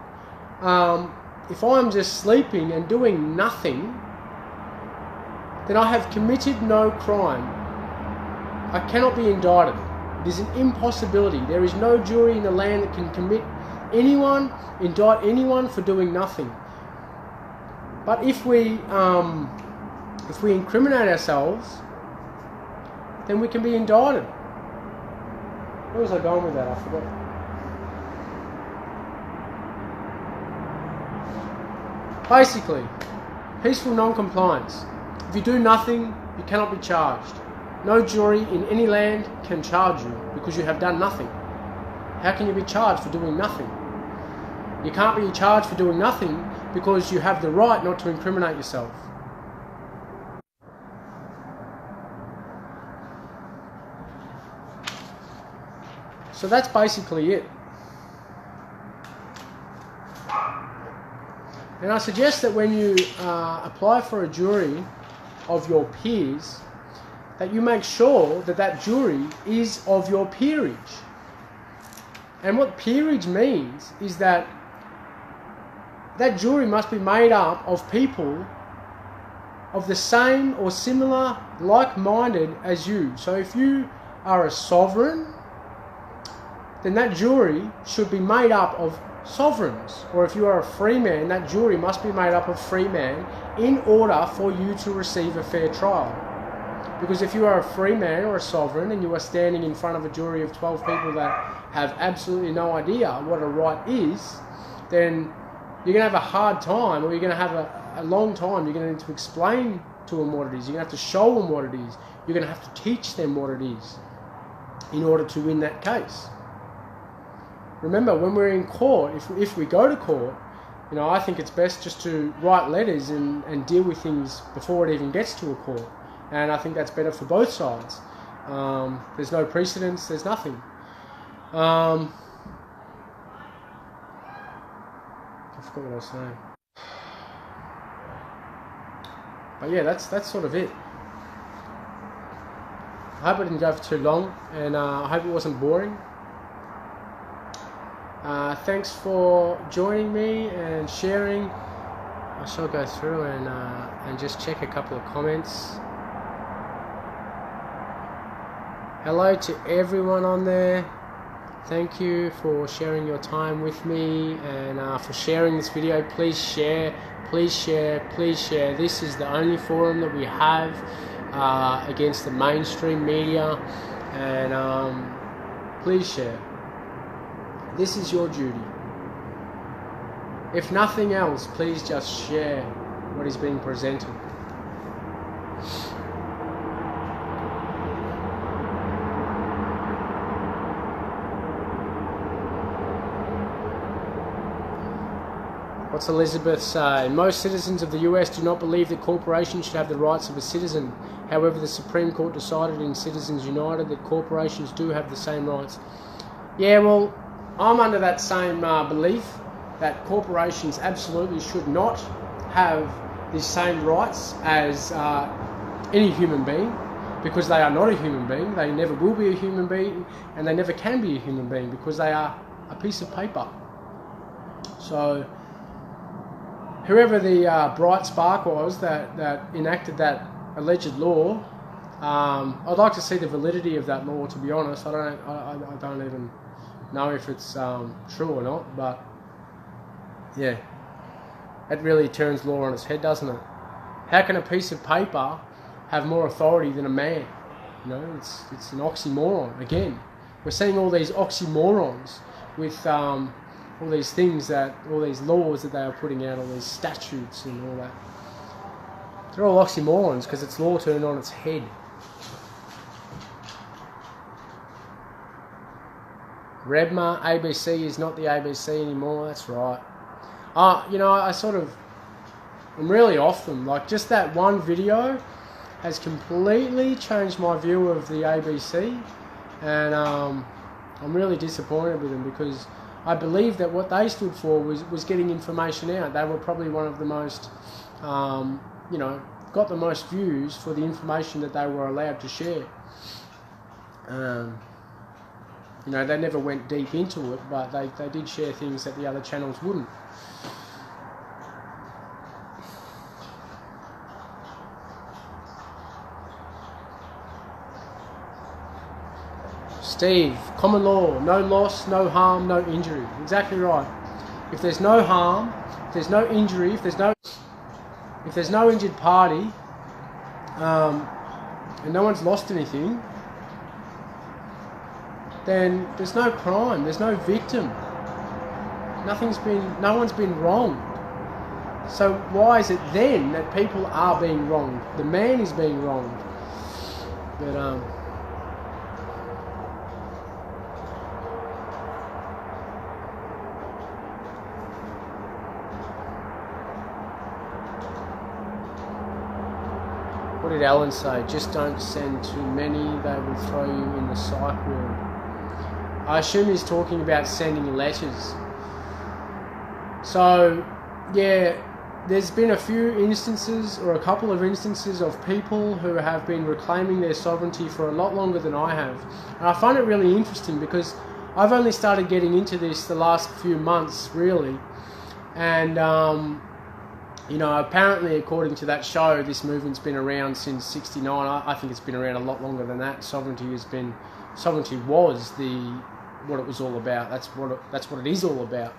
if I'm just sleeping and doing nothing, then I have committed no crime. I cannot be indicted. It is an impossibility. There is no jury in the land that can indict anyone for doing nothing. But if we incriminate ourselves, then we can be indicted. Where was I going with that? I forgot. Basically, peaceful non-compliance. If you do nothing, you cannot be charged. No jury in any land can charge you because you have done nothing. How can you be charged for doing nothing? You can't be charged for doing nothing because you have the right not to incriminate yourself. So that's basically it. And I suggest that when you apply for a jury of your peers, that you make sure that that jury is of your peerage. And what peerage means is that that jury must be made up of people of the same or similar, like-minded as you. So if you are a sovereign, then that jury should be made up of sovereigns. Or if you are a free man, that jury must be made up of free men in order for you to receive a fair trial. Because if you are a free man or a sovereign and you are standing in front of a jury of 12 people that have absolutely no idea what a right is, then you're going to have a hard time, or you're going to have a long time. You're going to need to explain to them what it is. You're going to have to show them what it is. You're going to have to teach them what it is in order to win that case. Remember, when we're in court, if we go to court, I think it's best just to write letters and deal with things before it even gets to a court. And I think that's better for both sides. There's no precedence, there's nothing. I forgot what I was saying. But yeah, that's sort of it. I hope I didn't go for too long, and I hope it wasn't boring. Thanks for joining me and sharing. I shall go through and just check a couple of comments. Hello to everyone on there. Thank you for sharing your time with me and for sharing this video. Please share, please share, please share. This is the only forum that we have against the mainstream media, and please share. This is your duty. If nothing else, please just share what is being presented. What's Elizabeth say? Most citizens of the US do not believe that corporations should have the rights of a citizen. However, the Supreme Court decided in Citizens United that corporations do have the same rights. Yeah, well, I'm under that same belief that corporations absolutely should not have the same rights as any human being, because they are not a human being, they never will be a human being, and they never can be a human being because they are a piece of paper. So whoever the bright spark was that enacted that alleged law, I'd like to see the validity of that law, to be honest. I don't even know if it's true or not, but Yeah, that really turns law on its head, doesn't it? How can a piece of paper have more authority than a man? You know, it's an oxymoron. Again, we're seeing all these oxymorons with all these things all these laws that they are putting out, all these statutes and all that. They're all oxymorons because it's law turned on its head. Rebma, ABC is not the ABC anymore, that's right. You know, I'm really off them. Like, just that one video has completely changed my view of the ABC, and I'm really disappointed with them because I believe that what they stood for was getting information out. They were probably one of the most, you know, got the most views for the information that they were allowed to share. You know, they never went deep into it, but they did share things that the other channels wouldn't. Steve, common law, no loss, no harm, no injury. Exactly right. If there's no harm, if there's no injury, if there's no injured party, and no one's lost anything, then there's no crime, there's no victim. No one's been wronged. So why is it then that people are being wronged? The man is being wronged. But what did Alan say? Just don't send too many, they will throw you in the psych ward. I assume he's talking about sending letters. So, yeah, there's been a few instances, or a couple of instances, of people who have been reclaiming their sovereignty for a lot longer than I have. And I find it really interesting because I've only started getting into this the last few months, really. And, you know, apparently, according to that show, this movement's been around since '69. I think it's been around a lot longer than that. Sovereignty was what it was all about. That's what it is all about.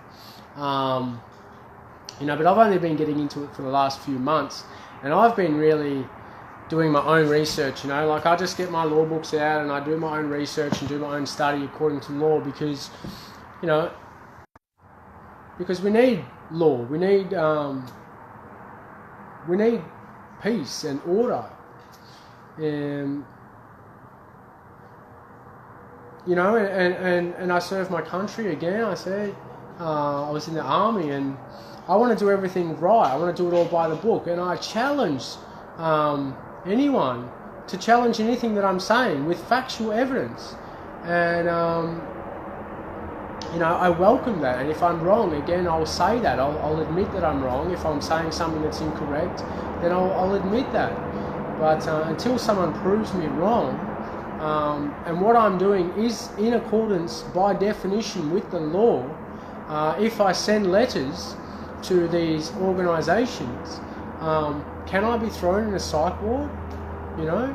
You know, but I've only been getting into it for the last few months, and I've been really doing my own research. You know, like I just get my law books out and I do my own research and do my own study according to law because, you know, because we need law. We need peace and order. And you know, and I serve my country again. I said I was in the army, and I want to do everything right. I want to do it all by the book, and I challenge anyone to challenge anything that I'm saying with factual evidence. And you know, I welcome that. And if I'm wrong, again, I'll say that. I'll admit that I'm wrong. If I'm saying something that's incorrect, then I'll admit that. But until someone proves me wrong, and what I'm doing is in accordance by definition with the law, if I send letters to these organisations, can I be thrown in a psych ward? You know,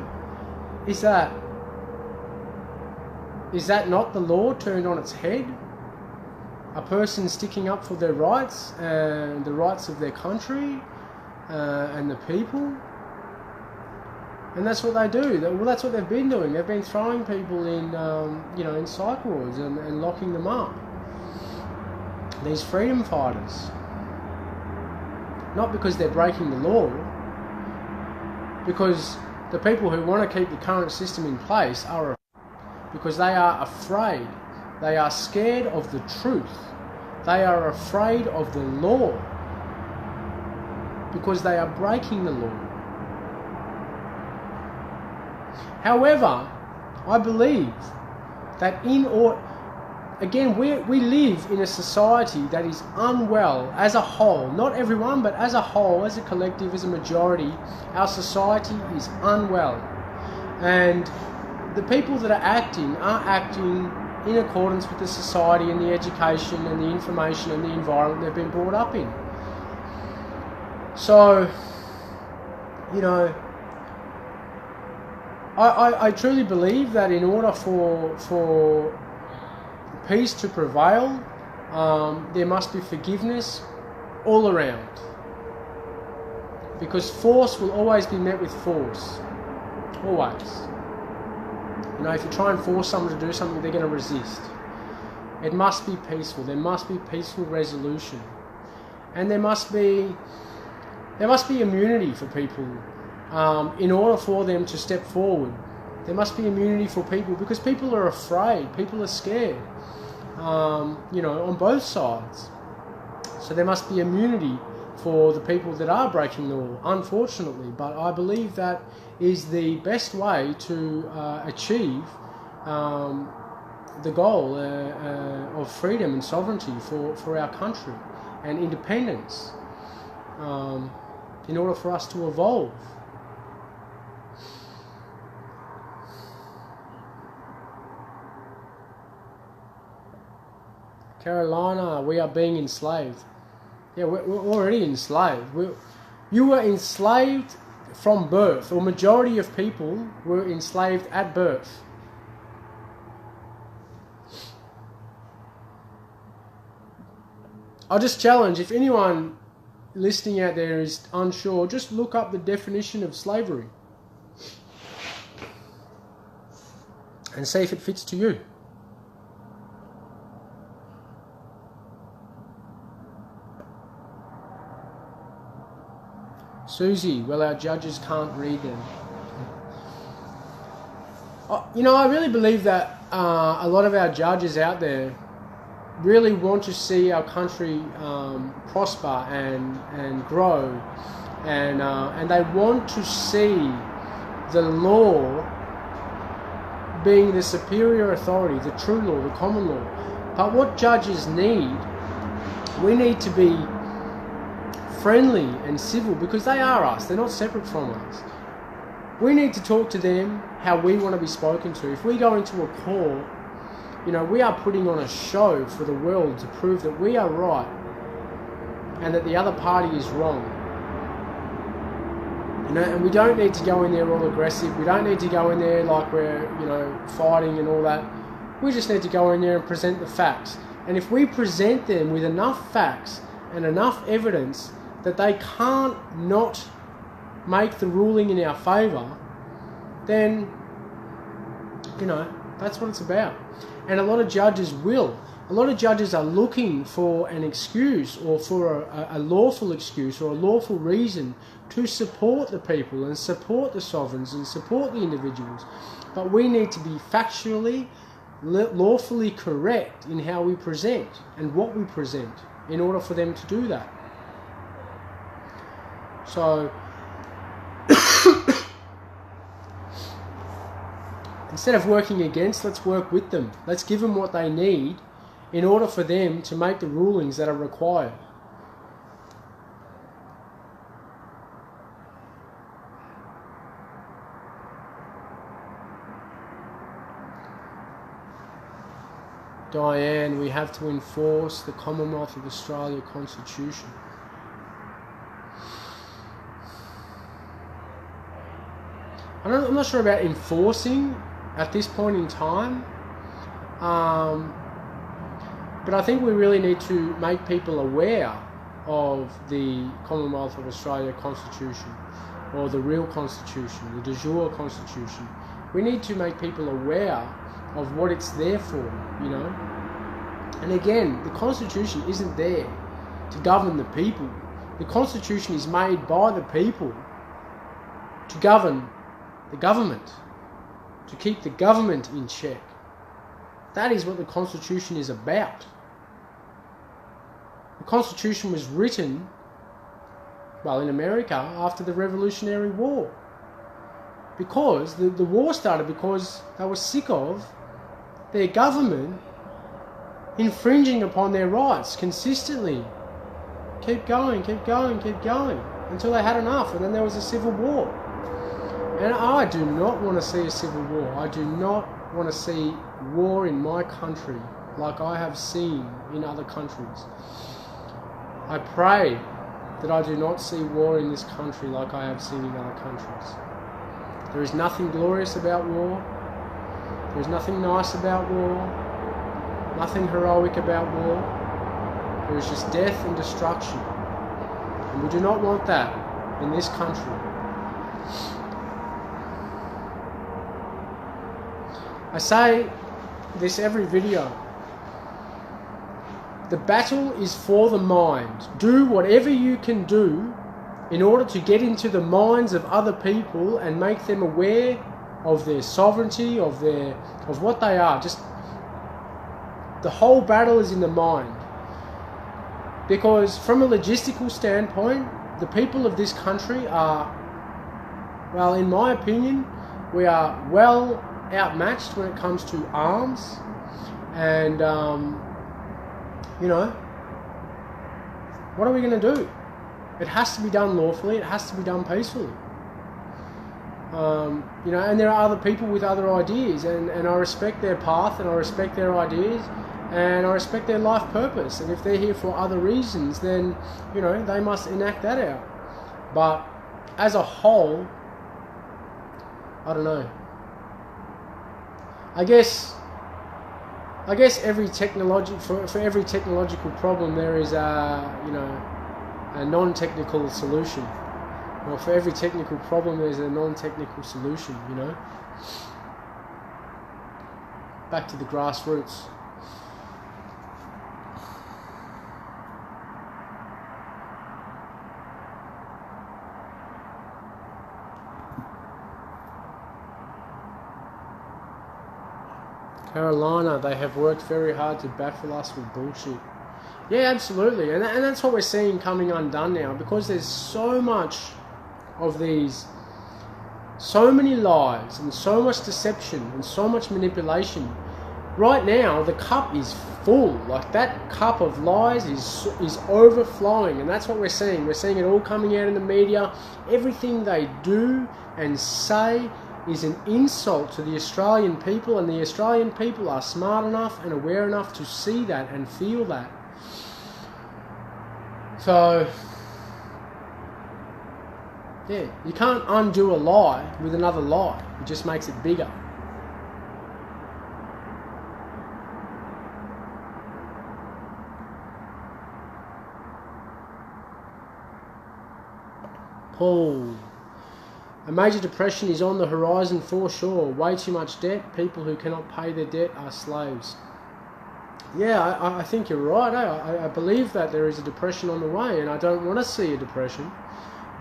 is that not the law turned on its head? A person sticking up for their rights and the rights of their country and the people. And that's what they do. Well, that's what they've been doing. They've been throwing people in, you know, in psych wards and locking them up. These freedom fighters. Not because they're breaking the law, because the people who want to keep the current system in place are because they are afraid. They are scared of the truth. They are afraid of the law because they are breaking the law. However, I believe that again, we live in a society that is unwell as a whole. Not everyone, but as a whole, as a collective, as a majority, our society is unwell. And the people that are acting in accordance with the society and the education and the information and the environment they've been brought up in. So, you know, I truly believe that in order for peace to prevail, there must be forgiveness, all around. Because force will always be met with force. Always. You know, if you try and force someone to do something, they're going to resist. It must be peaceful. There must be peaceful resolution. And there must be immunity for people in order for them to step forward. There must be immunity for people because people are afraid. People are scared. You know, on both sides. So there must be immunity for the people that are breaking the law, unfortunately. But I believe that is the best way to achieve the goal of freedom and sovereignty for our country and independence in order for us to evolve. Carolina, we are being enslaved. Yeah, we're already enslaved. You were enslaved from birth, or majority of people were enslaved at birth. I'll just challenge, if anyone listening out there is unsure, just look up the definition of slavery and see if it fits to you. Susie, well, our judges can't read them. You know, I really believe that a lot of our judges out there really want to see our country prosper and grow, and they want to see the law being the superior authority, the true law, the common law. But what judges need, we need to be friendly and civil because they are us. They're not separate from us. We need to talk to them how we want to be spoken to. If we go into a court, you know, we are putting on a show for the world to prove that we are right and that the other party is wrong. You know, and we don't need to go in there all aggressive. We don't need to go in there like we're, you know, fighting and all that. We just need to go in there and present the facts. And if we present them with enough facts and enough evidence that they can't not make the ruling in our favour, then, you know, that's what it's about. And a lot of judges will. A lot of judges are looking for an excuse or for a lawful excuse or a lawful reason to support the people and support the sovereigns and support the individuals. But we need to be factually, lawfully correct in how we present and what we present in order for them to do that. So, instead of working against, let's work with them. Let's give them what they need in order for them to make the rulings that are required. Diane, we have to enforce the Commonwealth of Australia Constitution. I'm not sure about enforcing at this point in time, but I think we really need to make people aware of the Commonwealth of Australia Constitution, or the real Constitution, the de jure Constitution. We need to make people aware of what it's there for, you know. And again, the Constitution isn't there to govern the people. The Constitution is made by the people to govern the government, to keep the government in check. That is what the Constitution is about. The Constitution was written, well, in America after the Revolutionary War. Because the war started because they were sick of their government infringing upon their rights consistently. Keep going, keep going, keep going, until they had enough, and then there was a civil war. And I do not want to see a civil war. I do not want to see war in my country like I have seen in other countries. I pray that I do not see war in this country like I have seen in other countries. There is nothing glorious about war. There is nothing nice about war. Nothing heroic about war. There is just death and destruction. And we do not want that in this country. I say this every video. The battle is for the mind. Do whatever you can do in order to get into the minds of other people and make them aware of their sovereignty, of what they are. Just the whole battle is in the mind. Because from a logistical standpoint, the people of this country are, well, in my opinion, we are well outmatched when it comes to arms. And, you know, what are we going to do? It has to be done lawfully. It has to be done peacefully. You know, and there are other people with other ideas, and I respect their path, and I respect their ideas, and I respect their life purpose. And if they're here for other reasons, then, you know, they must enact that out. But as a whole, I don't know. I guess every for every technological problem there is you know, a non-technical solution. Well, for every technical problem there's a non-technical solution, you know. Back to the grassroots. Carolina, they have worked very hard to baffle us with bullshit. Yeah, absolutely. And that's what we're seeing coming undone now, because there's so much of these, so many lies and so much deception and so much manipulation. Right now, the cup is full. Like, that cup of lies is overflowing, and that's what we're seeing. We're seeing it all coming out in the media. Everything they do and say is an insult to the Australian people, and the Australian people are smart enough and aware enough to see that and feel that. So, yeah, you can't undo a lie with another lie. It just makes it bigger. Paul. A major depression is on the horizon for sure. Way too much debt. People who cannot pay their debt are slaves. Yeah, I think you're right. I believe that there is a depression on the way, and I don't want to see a depression,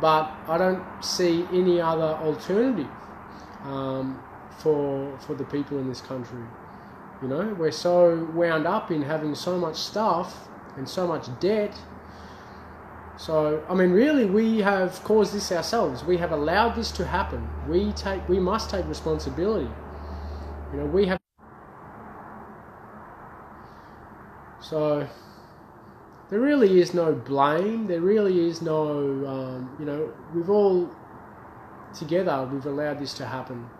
but I don't see any other alternative for the people in this country. You know, we're so wound up in having so much stuff and so much debt. So, I mean, really, we have caused this ourselves. We have allowed this to happen. We must take responsibility. You know, we have. So, there really is no blame. There really is no, you know, we've all together, we've allowed this to happen.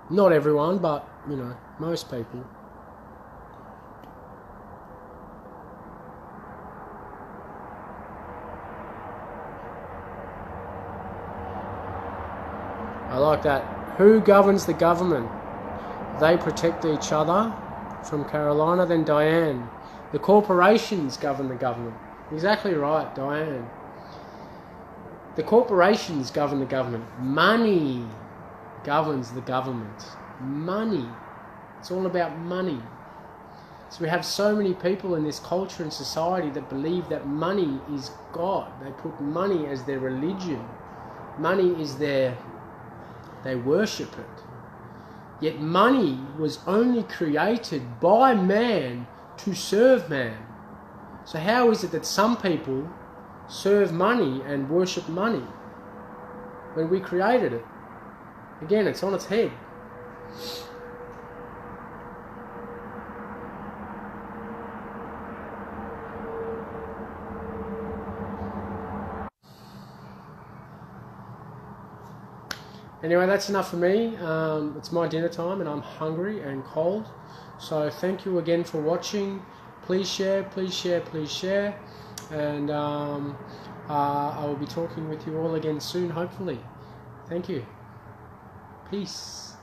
Not everyone, but, you know, most people. I like that. Who governs the government? They protect each other. From Carolina. Then Diane. The corporations govern the government. Exactly right, Diane. The corporations govern the government. Money governs the government. Money. It's all about money. So we have so many people in this culture and society that believe that money is God. They put money as their religion. Money is their... They worship it. Yet money was only created by man to serve man. So how is it that some people serve money and worship money when we created it? Again, it's on its head. Anyway, that's enough for me. It's my dinner time and I'm hungry and cold. So thank you again for watching. Please share, please share, please share. And I will be talking with you all again soon, hopefully. Thank you. Peace.